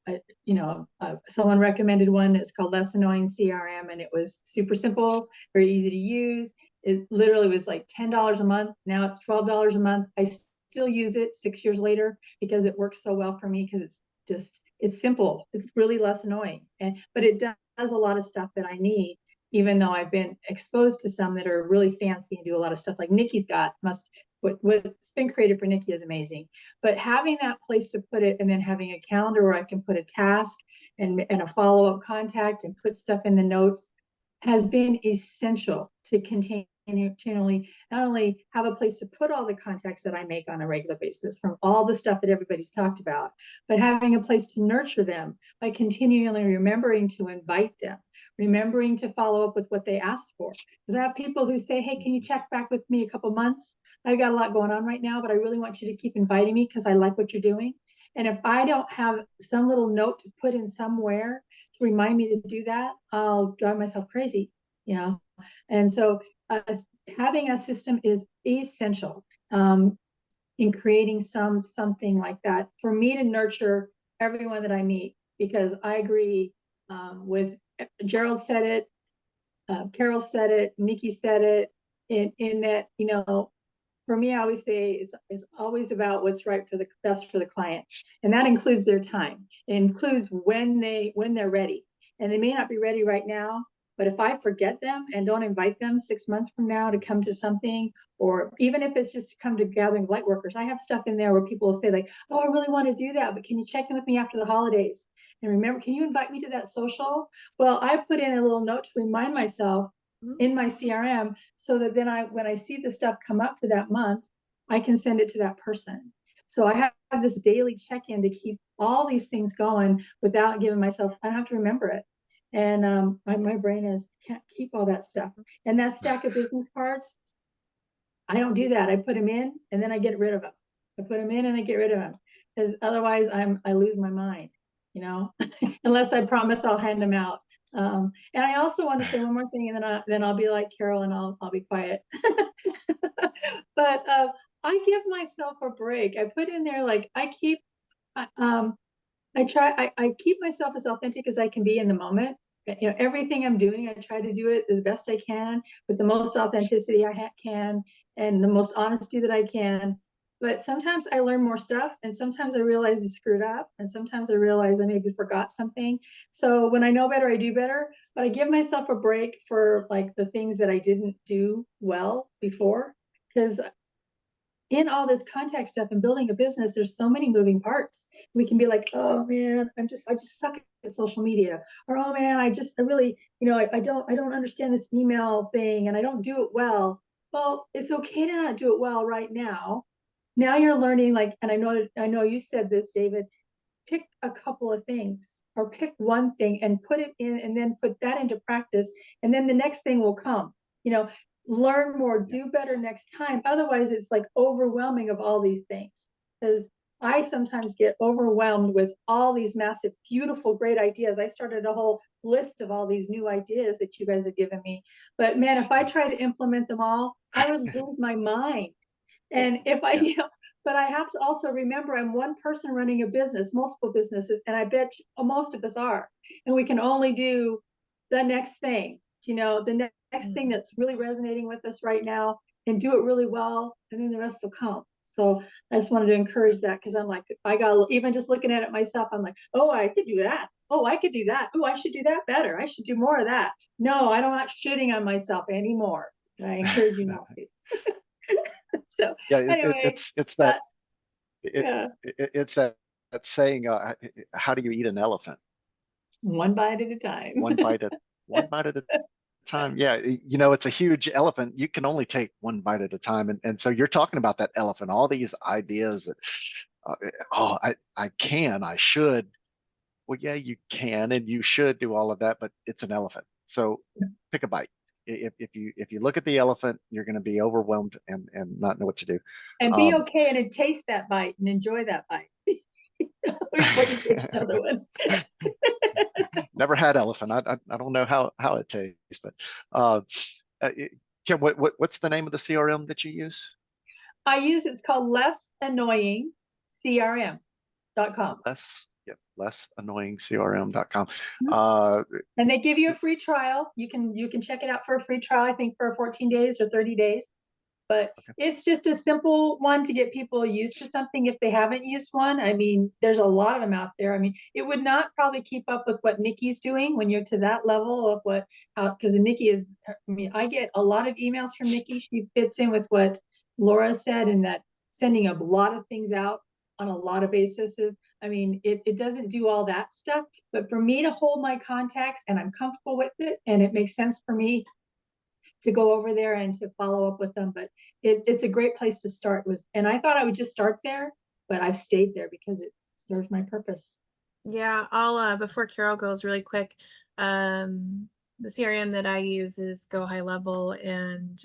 someone recommended one. It's called Less Annoying CRM, and it was super simple, very easy to use. It literally was like $10 a month. Now it's $12 a month. I still use it 6 years later because it works so well for me, because it's simple. It's really less annoying, but it does a lot of stuff that I need, even though I've been exposed to some that are really fancy and do a lot of stuff like Nikki's got. What's been created for Nikki is amazing. But having that place to put it, and then having a calendar where I can put a task and a follow-up contact and put stuff in the notes, has been essential to continually not only have a place to put all the contacts that I make on a regular basis from all the stuff that everybody's talked about, but having a place to nurture them by continually remembering to invite them, remembering to follow up with what they asked for. Because I have people who say, hey, can you check back with me a couple months? I've got a lot going on right now, but I really want you to keep inviting me because I like what you're doing. And if I don't have some little note to put in somewhere to remind me to do that, I'll drive myself crazy, you know? And so having a system is essential in creating something like that for me to nurture everyone that I meet, because I agree with Gerald said it, Carol said it, Nikki said it, in that, you know, for me, I always say it's always about what's right for the best for the client. And that includes their time. It includes when they're ready. And they may not be ready right now, but if I forget them and don't invite them 6 months from now to come to something, or even if it's just to come to gathering of light workers, I have stuff in there where people will say like, oh, I really want to do that, but can you check in with me after the holidays? And remember, can you invite me to that social? Well, I put in a little note to remind myself in my CRM, so that then when I see the stuff come up for that month, I can send it to that person. So I have this daily check-in to keep all these things going without giving myself, I don't have to remember it. And my brain can't keep all that stuff. And that stack of business cards, I don't do that. I put them in and then I get rid of them. I put them in and I get rid of them, because otherwise I lose my mind, you know, unless I promise I'll hand them out. And I also want to say one more thing, and then I'll be like Carol, and I'll be quiet. But I give myself a break. I put in there, like, I keep myself as authentic as I can be in the moment. You know, everything I'm doing, I try to do it as best I can with the most authenticity I can and the most honesty that I can. But sometimes I learn more stuff, and sometimes I realize I screwed up, and sometimes I realize I maybe forgot something. So when I know better, I do better. But I give myself a break for like the things that I didn't do well before, because in all this contact stuff and building a business, there's so many moving parts. We can be like, oh man, I just suck at social media, or oh man, I really, you know, I don't understand this email thing and I don't do it well. Well, it's okay to not do it well right now. Now you're learning, like, and I know you said this, David, pick a couple of things or pick one thing and put it in, and then put that into practice. And then the next thing will come, you know, learn more, do better next time. Otherwise it's like overwhelming of all these things, because I sometimes get overwhelmed with all these massive, beautiful, great ideas. I started a whole list of all these new ideas that you guys have given me. But man, if I try to implement them all, I would lose my mind. And if I, you know, but I have to also remember I'm one person running a business, multiple businesses, and I bet most of us are. And we can only do the next thing, you know, the next thing that's really resonating with us right now, and do it really well, and then the rest will come. So I just wanted to encourage that, because I'm like, even just looking at it myself, I'm like, oh, I could do that. Oh, I could do that. Oh, I should do that better. I should do more of that. No, I'm not shitting on myself anymore. And I encourage you not to. So Yeah, anyway, it's that yeah, it's that saying, how do you eat an elephant? one bite at a time. One bite at a time. Yeah, you know, it's a huge elephant. You can only take one bite at a time, and so you're talking about that elephant, all these ideas that oh, I should. Well, yeah, you can and you should do all of that, but it's an elephant. So pick a bite. If you look at the elephant, you're going to be overwhelmed and not know what to do. And be okay and taste that bite and enjoy that bite before you take another one. Never had elephant. I don't know how it tastes, but Kim, what's the name of the CRM that you use? It's called Less Annoying CRM. less annoying CRM.com. And they give you a free trial. You can check it out for a free trial, I think for 14 days or 30 days. But it's just a simple one to get people used to something if they haven't used one. I mean, there's a lot of them out there. I mean, it would not probably keep up with what Nikki's doing when you're to that level of because Nikki is, I mean, I get a lot of emails from Nikki. She fits in with what Laura said, and that sending a lot of things out on a lot of bases. I mean, it doesn't do all that stuff, but for me to hold my contacts and I'm comfortable with it and it makes sense for me to go over there and to follow up with them. But it's a great place to start with. And I thought I would just start there, but I've stayed there because it serves my purpose. Yeah, I'll before Carol goes really quick. The CRM that I use is Go High Level, and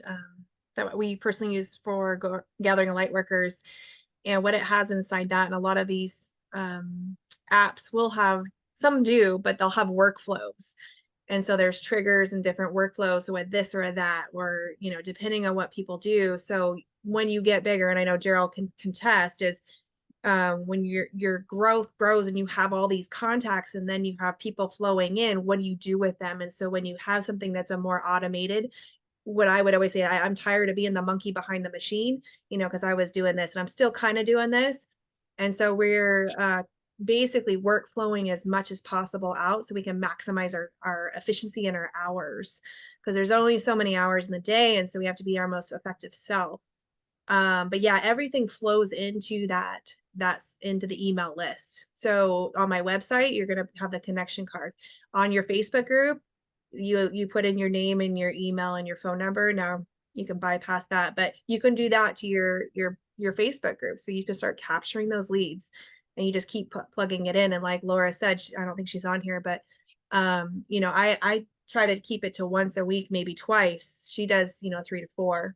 that we personally use for gathering light workers. And what it has inside that, and a lot of these apps will have, some do, but they'll have workflows. And so there's triggers and different workflows, so with this or that, or, you know, depending on what people do. So when you get bigger, and I know Gerald can contest, is when your growth grows and you have all these contacts and then you have people flowing in, what do you do with them? And so when you have something that's a more automated, what I would always say, I'm tired of being the monkey behind the machine, you know, because I was doing this and I'm still kind of doing this. And so we're basically workflowing as much as possible out so we can maximize our efficiency and our hours, because there's only so many hours in the day. And so we have to be our most effective self. But yeah, everything flows into that's into the email list. So on my website, you're going to have the connection card. On your Facebook group, you put in your name and your email and your phone number. Now you can bypass that, but you can do that to your Facebook group. So you can start capturing those leads and you just keep plugging it in. And like Laura said, I don't think she's on here, but you know, I try to keep it to once a week, maybe twice. She does, you know, 3 to 4.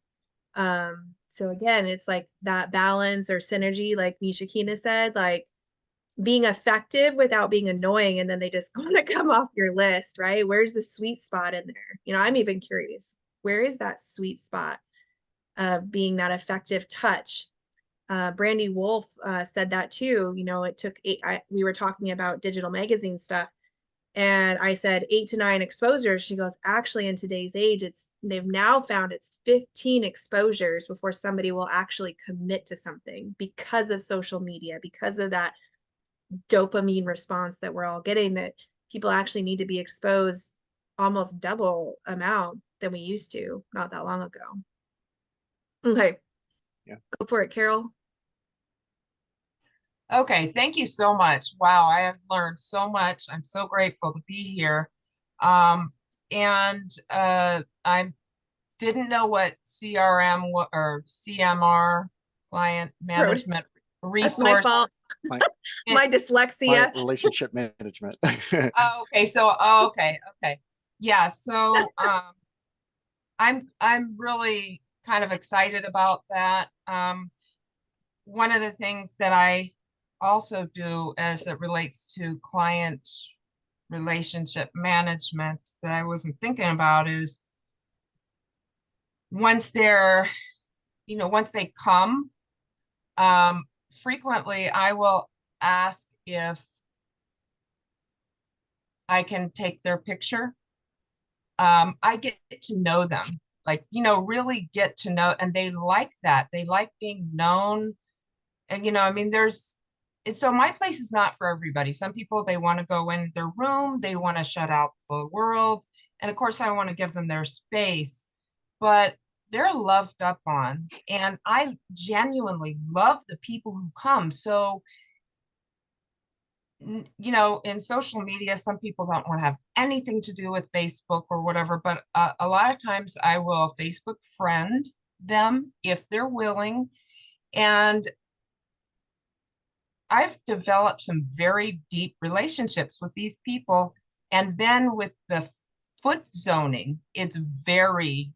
So again, it's like that balance or synergy, like Nisha Kina said, like being effective without being annoying, and then they just want to come off your list, right? Where's the sweet spot in there? You know, I'm even curious, where is that sweet spot of being that effective touch? Brandy Wolf said that too. You know, it took we were talking about digital magazine stuff, and I said 8 to 9 exposures. She goes, actually, in today's age, they've now found it's 15 exposures before somebody will actually commit to something because of social media, because of that dopamine response that we're all getting, that people actually need to be exposed almost double amount than we used to not that long ago. Okay. Yeah. Go for it, Carol. Okay, thank you so much. Wow, I have learned so much. I'm so grateful to be here. And I didn't know what CRM or CMR, client management resource. That's my fault. My dyslexia. My relationship management. Oh, okay, so okay. Yeah, so I'm really kind of excited about that. One of the things that I also do as it relates to client relationship management that I wasn't thinking about is once they're, you know, once they come, frequently I will ask if I can take their picture. I get to know them, like, you know, really get to know, and they like that. They like being known. And, you know, I mean, and so my place is not for everybody. Some people, they want to go in their room, they want to shut out the world. And of course, I want to give them their space, but they're loved up on. And I genuinely love the people who come. So, you know, in social media, some people don't want to have anything to do with Facebook or whatever, but a lot of times I will Facebook friend them if they're willing. And I've developed some very deep relationships with these people. And then with the foot zoning, it's very,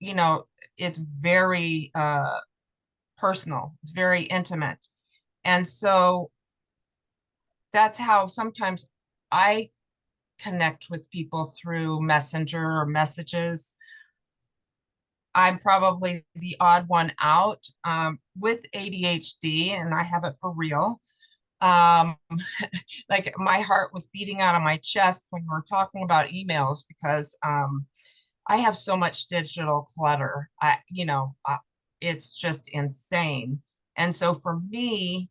you know, it's very personal. It's very intimate. And so that's how sometimes I connect with people through Messenger or messages. I'm probably the odd one out with ADHD, and I have it for real. like my heart was beating out of my chest when we were talking about emails because I have so much digital clutter. It's just insane. And so for me,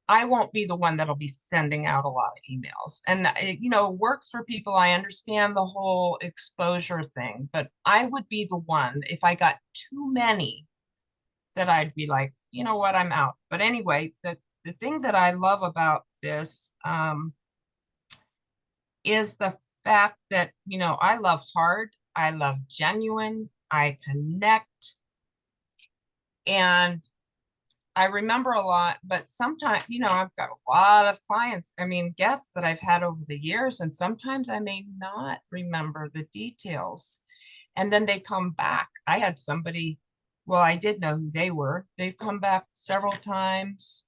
I won't be the one that'll be sending out a lot of emails. And it works for people. I understand the whole exposure thing, but I would be the one if I got too many that I'd be like, you know what, I'm out. But anyway, the thing that I love about this is the fact that, I love hard, I love genuine, I connect, and I remember a lot, but sometimes, I've got a lot of clients, guests that I've had over the years, and sometimes I may not remember the details. And then they come back. I had somebody, well, I did know who they were. They've come back several times,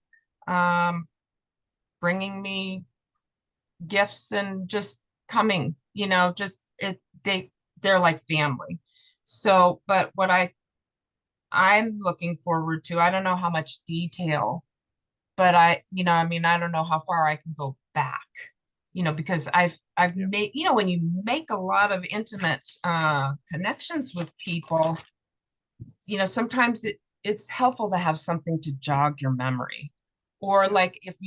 bringing me gifts and just coming, they're like family. So, but what I'm looking forward to, I don't know how much detail, but I don't know how far I can go back, because I've made, when you make a lot of intimate connections with people, sometimes it's helpful to have something to jog your memory. Or like if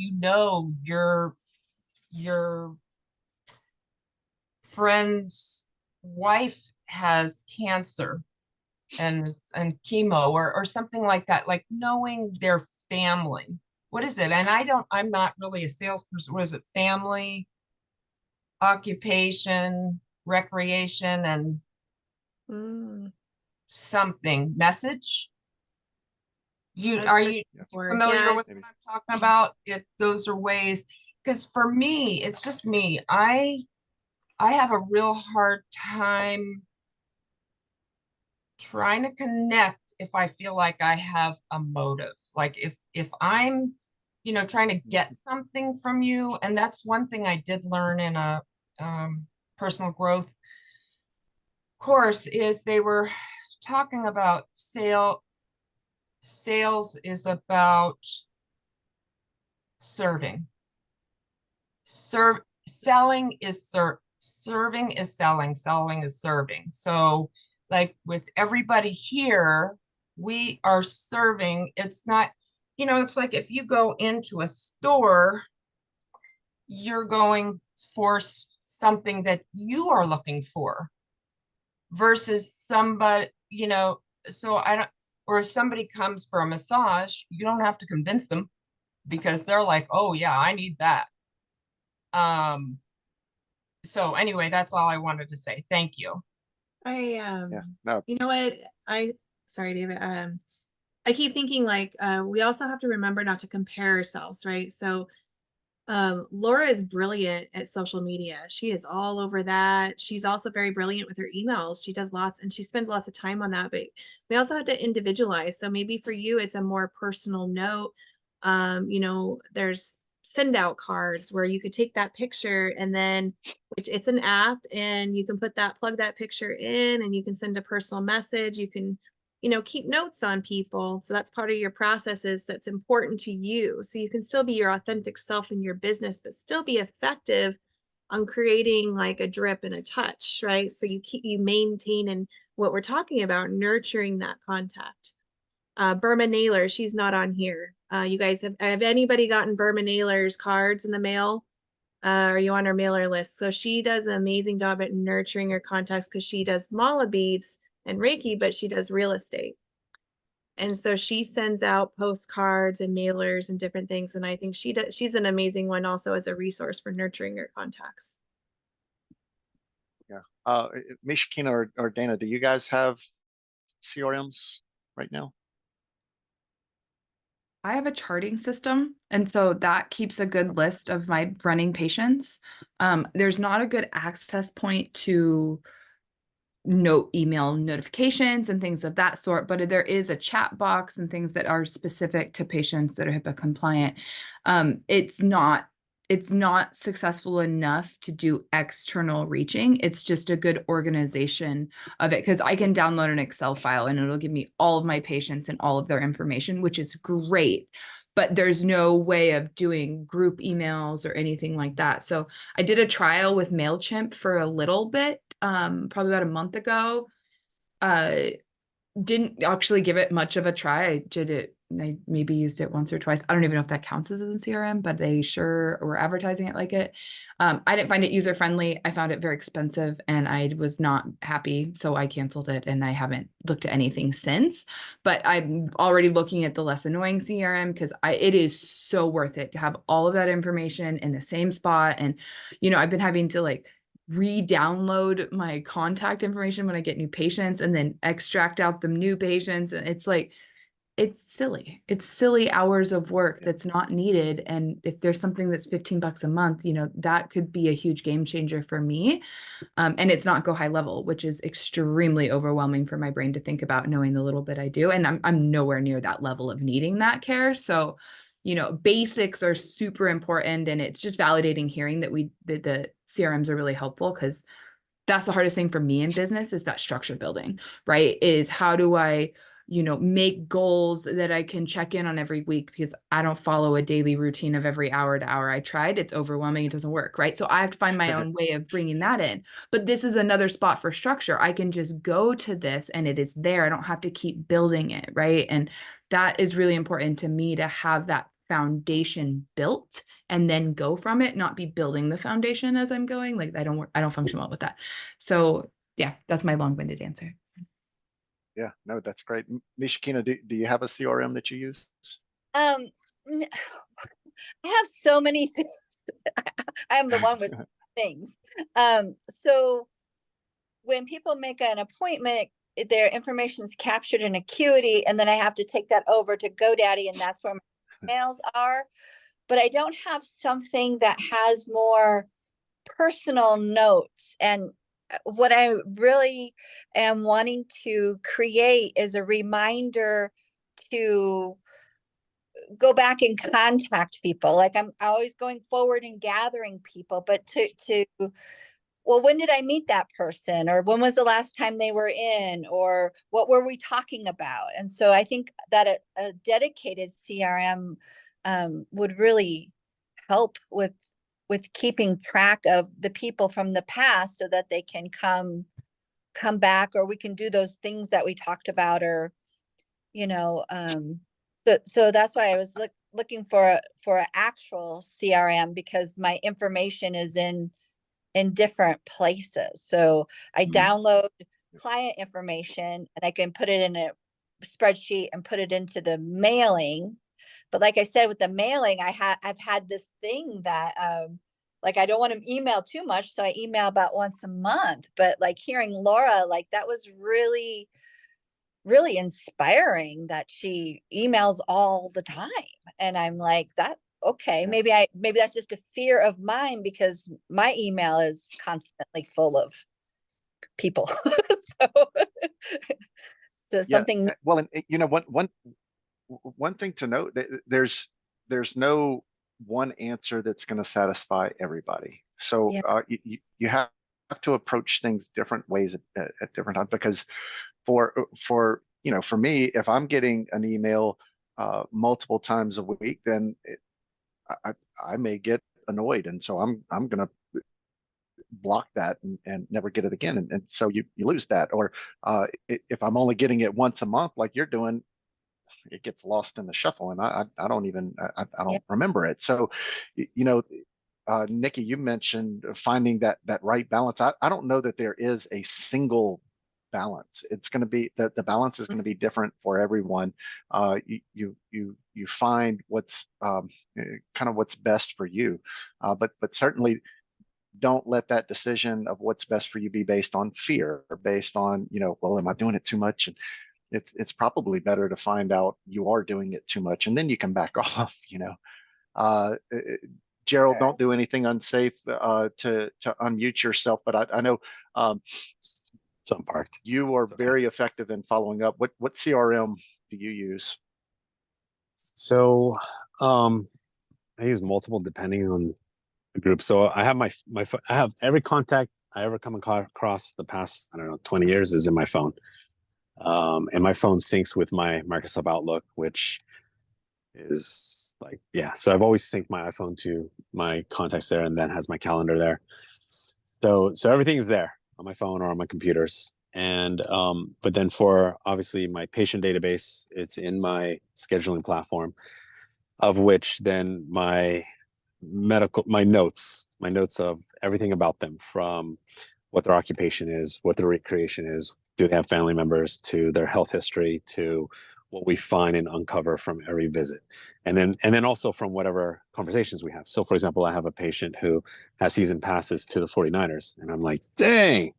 your friend's wife has cancer and chemo or something like that, like knowing their family. What is it? And I'm not really a salesperson. What is it? Family, occupation, recreation, and something message. Are you familiar with what I'm talking about? Those are ways, because for me, it's just me. I have a real hard time trying to connect if I feel like I have a motive. Like if I'm, trying to get something from you, and that's one thing I did learn in a personal growth course, is they were talking about sales is about serving. Selling is serving is selling is serving. So like with everybody here, we are serving. It's not, it's like if you go into a store, you're going for something that you are looking for versus somebody, so or if somebody comes for a massage, you don't have to convince them because they're like, oh yeah, I need that. So anyway, that's all I wanted to say. Thank you. No. You know what? Sorry, David. I keep thinking like we also have to remember not to compare ourselves, right? So Laura is brilliant at social media. She is all over that. She's also very brilliant with her emails. She does lots and she spends lots of time on that, but we also have to individualize. So maybe for you, it's a more personal note. There's send out cards where you could take that picture and then which it's an app and you can plug that picture in and you can send a personal message. You can keep notes on people. So that's part of your processes that's important to you. So you can still be your authentic self in your business, but still be effective on creating like a drip and a touch, right? So you maintain and what we're talking about, nurturing that contact. Burma Naylor, she's not on here. You guys have anybody gotten Burma Naylor's cards in the mail? Are you on her mailer list? So she does an amazing job at nurturing her contacts because she does mala beads and Reiki, but she does real estate. And so she sends out postcards and mailers and different things. And I think she's an amazing one also as a resource for nurturing her contacts. Yeah. Mishkina or Dana, do you guys have CRMs right now? I have a charting system, and so that keeps a good list of my running patients. There's not a good access point to email notifications and things of that sort, but there is a chat box and things that are specific to patients that are HIPAA compliant. It's not successful enough to do external reaching. It's just a good organization of it because I can download an Excel file and it'll give me all of my patients and all of their information, which is great. but there's no way of doing group emails or anything like that. So I did a trial with MailChimp for a little bit, probably about a month ago. Didn't actually give it much of a try. I maybe used it once or twice. I don't even know if that counts as a CRM, but they sure were advertising it like it. I didn't find it user friendly. I found it very expensive and I was not happy. So I canceled it and I haven't looked at anything since. But I'm already looking at the less annoying CRM because it is so worth it to have all of that information in the same spot. And, I've been having to like re-download my contact information when I get new patients and then extract out the new patients. And it's like, it's silly hours of work that's not needed. And if there's something that's $15 a month, that could be a huge game changer for me. And it's not go high level, which is extremely overwhelming for my brain to think about, knowing the little bit I do. And I'm nowhere near that level of needing that care. So, basics are super important. And it's just validating hearing that the CRMs are really helpful, because that's the hardest thing for me in business is that structure building, right? Is how do I, make goals that I can check in on every week, because I don't follow a daily routine of every hour to hour. I tried, it's overwhelming. It doesn't work, right? So I have to find my own way of bringing that in. But this is another spot for structure. I can just go to this and it is there. I don't have to keep building it, right? And that is really important to me, to have that foundation built and then go from it, not be building the foundation as I'm going. Like I don't function well with that. So yeah, that's my long-winded answer. Yeah, no, that's great. Nishikina, do you have a CRM that you use? I have so many things. I am the one with things. So when people make an appointment, their information is captured in Acuity, and then I have to take that over to GoDaddy, and that's where my emails are. But I don't have something that has more personal notes. And what I really am wanting to create is a reminder to go back and contact people. Like I'm always going forward and gathering people, but well, when did I meet that person? Or when was the last time they were in? Or what were we talking about? And so I think that a dedicated CRM would really help with keeping track of the people from the past, so that they can come back, or we can do those things that we talked about, or so that's why I was looking for an actual CRM, because my information is in different places. So I download client information and I can put it in a spreadsheet and put it into the mailing. But like I said, with the mailing, I've had this thing that like I don't want to email too much, so I email about once a month. But like hearing Laura, like that was really, really inspiring, that she emails all the time. And I'm like, that okay, maybe that's just a fear of mine, because my email is constantly full of people. so something. Well, and one thing to note, there's no one answer that's going to satisfy everybody. So you have to approach things different ways at different times, because for me, if I'm getting an email multiple times a week, then I may get annoyed, and so I'm going to block that and never get it again, and so you lose that. Or if I'm only getting it once a month, like you're doing, it gets lost in the shuffle, and I don't remember it. So Nikki, you mentioned finding that right balance. I don't know that there is a single balance. It's going to be the balance is going to be different for everyone. You find what's kind of what's best for you, but certainly don't let that decision of what's best for you be based on fear, or based on well, am I doing it too much? And it's probably better to find out you are doing it too much, and then you can back off. Gerald, don't do anything unsafe to unmute yourself. But I know some part. You are very effective in following up. What CRM do you use? So I use multiple depending on the group. So I have I have every contact I ever come across the past, 20 years is in my phone. And my phone syncs with my Microsoft Outlook, which is like, yeah. So I've always synced my iPhone to my contacts there, and then has my calendar there. So everything's there on my phone or on my computers. And but then for obviously my patient database, it's in my scheduling platform, of which then my notes of everything about them, from what their occupation is, what their recreation is, do they have family members, to their health history, to what we find and uncover from every visit, and then also from whatever conversations we have. So for example, I have a patient who has season passes to the 49ers, and I'm like, dang,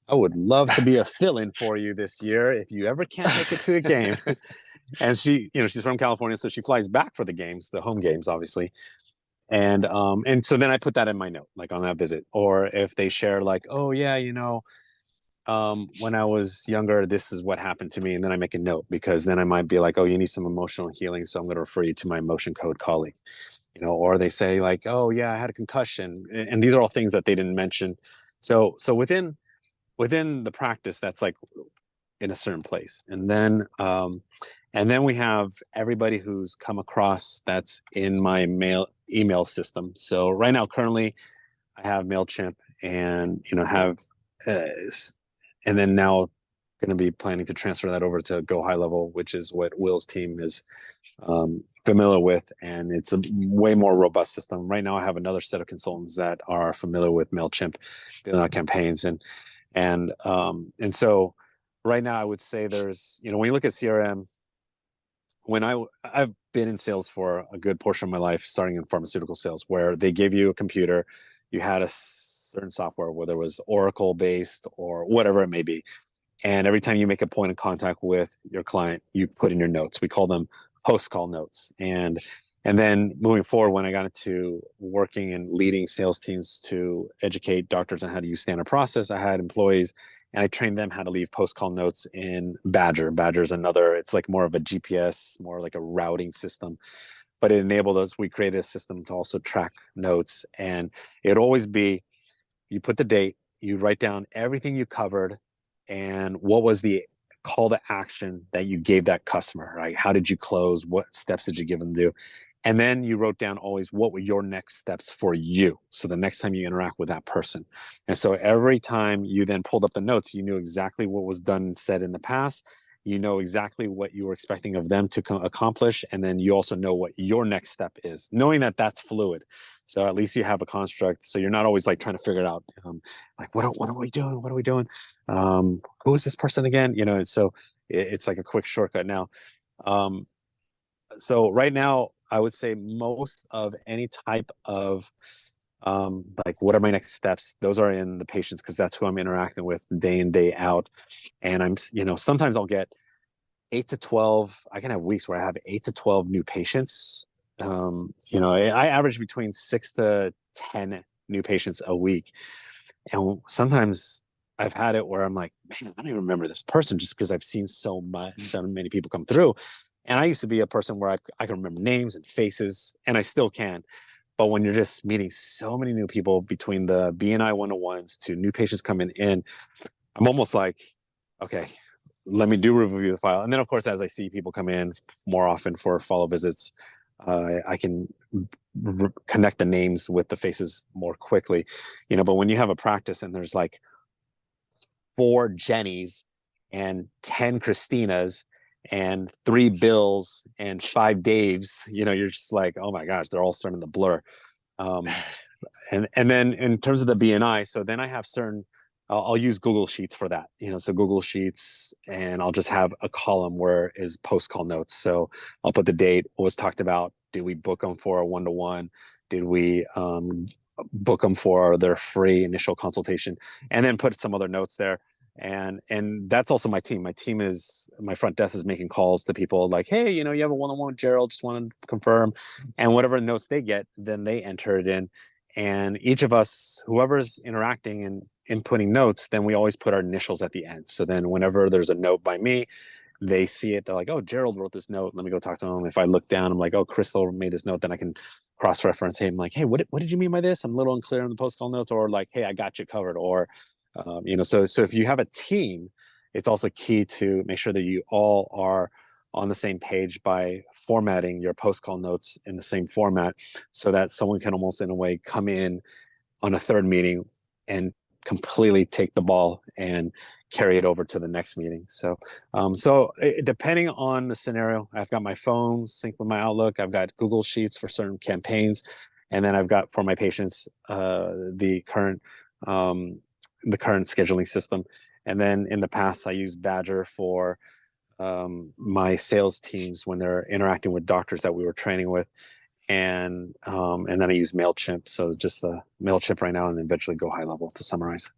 I would love to be a fill-in for you this year if you ever can't make it to a game. And she, she's from California, so she flies back for the games, the home games, obviously. And so then I put that in my note, like on that visit. Or if they share like, oh yeah, when I was younger, this is what happened to me, and then I make a note, because then I might be like, oh, you need some emotional healing, so I'm going to refer you to my emotion code colleague. Or they say like, oh yeah, I had a concussion, and these are all things that they didn't mention. So within the practice, that's like in a certain place. And then we have everybody who's come across that's in my email system. So right now, currently, I have MailChimp, and have and then now going to be planning to transfer that over to Go High Level, which is what Will's team is familiar with, and it's a way more robust system. Right now, I have another set of consultants that are familiar with MailChimp, building out campaigns, and so right now I would say there's, when you look at CRM, I've been in sales for a good portion of my life, starting in pharmaceutical sales, where they gave you a computer, you had a certain software, whether it was Oracle based or whatever it may be. And every time you make a point of contact with your client, you put in your notes. We call them post-call notes. And then moving forward, when I got into working and leading sales teams to educate doctors on how to use standard process, I had employees, and I trained them how to leave post-call notes in Badger. Badger's another, it's like more of a GPS, more like a routing system, but it enabled us. We created a system to also track notes, and it'd always be, you put the date, you write down everything you covered, and what was the call to action that you gave that customer, right? How did you close? What steps did you give them to do? And then you wrote down always what were your next steps for you. So the next time you interact with that person. And so every time you then pulled up the notes, you knew exactly what was done and said in the past. You know exactly what you were expecting of them to accomplish. And then you also know what your next step is, knowing that that's fluid. So at least you have a construct. So you're not always like trying to figure it out. Like, what are we doing? What are we doing? Who is this person again? So it's like a quick shortcut now. So right now, I would say most of any type of like, what are my next steps? Those are in the patients, because that's who I'm interacting with day in, day out. And I'm, sometimes I'll get 8 to 12. I can have weeks where I have 8 to 12 new patients. I average between 6 to 10 new patients a week. And sometimes I've had it where I'm like, man, I don't even remember this person, just because I've seen so many people come through. And I used to be a person where I can remember names and faces, and I still can. But when you're just meeting so many new people, between the BNI 101s to new patients coming in, I'm almost like, okay, let me review the file. And then, of course, as I see people come in more often for follow visits, I can connect the names with the faces more quickly. But when you have a practice and there's like 4 Jennys and 10 Christinas and 3 Bills and 5 Daves, you're just like, oh my gosh, they're all starting to blur. And then in terms of the BNI, so then I have certain, I'll use Google Sheets for that, so Google Sheets, and I'll just have a column where is post-call notes. So I'll put the date, what was talked about, did we book them for a 1-to-1? Did we book them for their free initial consultation? And then put some other notes there. And that's also my team. My front desk is making calls to people like, hey, you have a 1-on-1 with Gerald, just wanted to confirm. And whatever notes they get, then they enter it in. And each of us, whoever's interacting and inputting notes, then we always put our initials at the end. So then whenever there's a note by me, they see it, they're like, oh, Gerald wrote this note, let me go talk to him. If I look down, I'm like, oh, Crystal made this note, then I can cross-reference him, like, hey, what did you mean by this? I'm a little unclear on the post-call notes. Or like, hey, I got you covered. Or so if you have a team, it's also key to make sure that you all are on the same page by formatting your post call notes in the same format, so that someone can almost in a way come in on a third meeting and completely take the ball and carry it over to the next meeting. So depending on the scenario, I've got my phone synced with my Outlook. I've got Google Sheets for certain campaigns, and then I've got for my patients the current scheduling system. And then in the past, I used Badger for my sales teams when they're interacting with doctors that we were training with. And then I use MailChimp. So just the MailChimp right now, and then eventually go high level to summarize.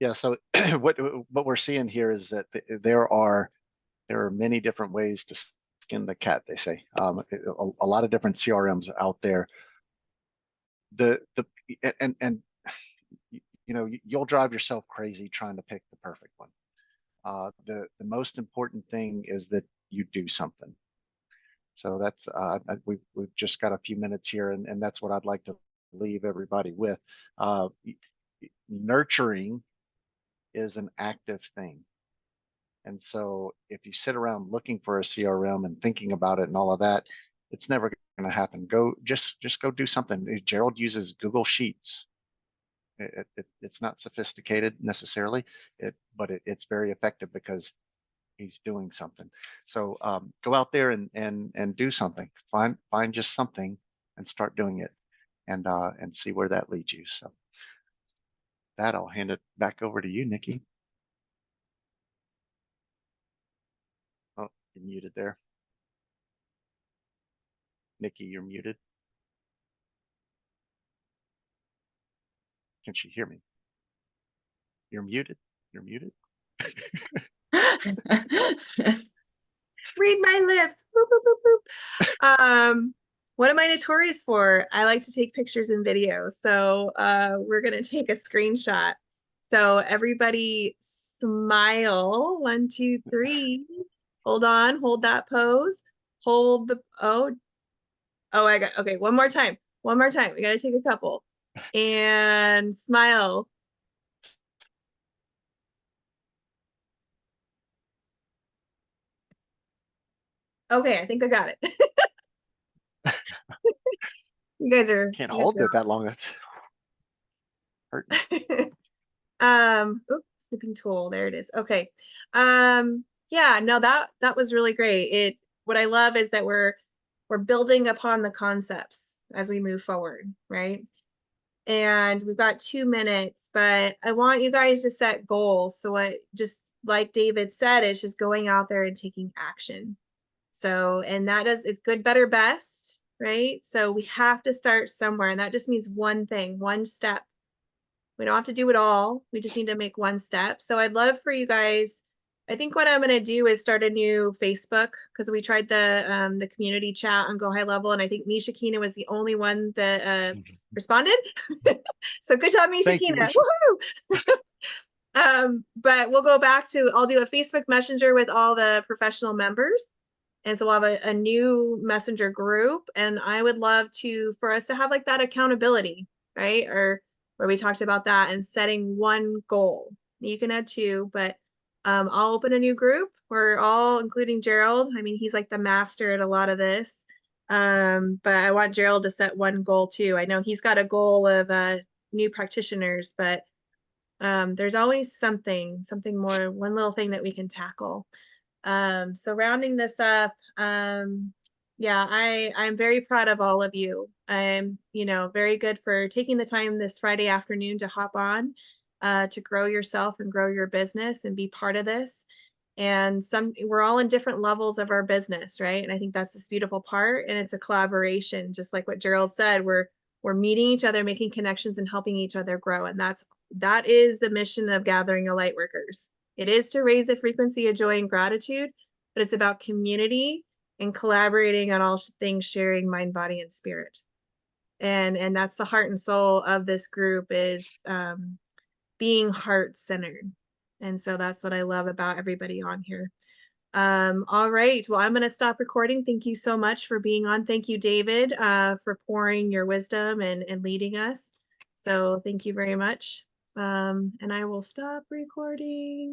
Yeah. So what we're seeing here is that there are many different ways to skin the cat. They say a lot of different CRMs out there. And you'll drive yourself crazy trying to pick the perfect one. The most important thing is that you do something. So that's we've just got a few minutes here, and that's what I'd like to leave everybody with. Nurturing is an active thing. And so if you sit around looking for a CRM and thinking about it and all of that, it's never going to happen. Just go do something. Gerald uses Google Sheets. It's not sophisticated necessarily, but it's very effective because he's doing something. So go out there and do something. Find just something and start doing it, and see where that leads you. So that I'll hand it back over to you, Nikki. Oh, you're muted there. Nikki, you're muted. Can she hear me? You're muted. You're muted. Read my lips. Boop, boop, boop, boop. What am I notorious for? I like to take pictures and videos. So we're going to take a screenshot. So everybody smile. 1, 2, 3. Hold on. Hold that pose. Hold the, oh, I got, okay. One more time. One more time. We got to take a couple. And smile. Okay, I think I got it. You guys are Can't hold it that long. That's hurting. Oops, snipping tool. There it is. Okay. Yeah, no, that was really great. What I love is that we're building upon the concepts as we move forward, right? And we've got 2 minutes, but I want you guys to set goals. So just like David said, it's just going out there and taking action. So, and it's good, better, best, right? So we have to start somewhere, and that just means one thing, one step. We don't have to do it all. We just need to make one step. So I'd love for you guys. I think what I'm going to do is start a new Facebook, because we tried the community chat on Go High Level, and I think Misha Kina was the only one that responded. So good job, Misha Kina. Woohoo! But we'll go back to, I'll do a Facebook Messenger with all the professional members. And so we'll have a new messenger group, and I would love for us to have like that accountability, right? Or where we talked about that and setting one goal. You can add 2, but I'll open a new group. We're all, including Gerald. I mean, he's like the master at a lot of this. But I want Gerald to set one goal too. I know he's got a goal of new practitioners, but there's always something more, one little thing that we can tackle. So rounding this up, yeah, I'm very proud of all of you. I'm, very good for taking the time this Friday afternoon to hop on, to grow yourself and grow your business and be part of this. And we're all in different levels of our business, right? And I think that's this beautiful part. And it's a collaboration, just like what Gerald said. We're meeting each other, making connections, and helping each other grow. And that is the mission of Gathering of Lightworkers. It is to raise the frequency of joy and gratitude, but it's about community and collaborating on all things, sharing mind, body, and spirit. And that's the heart and soul of this group, is being heart-centered. And so that's what I love about everybody on here. All right. Well, I'm going to stop recording. Thank you so much for being on. Thank you, David, for pouring your wisdom and leading us. So thank you very much. And I will stop recording.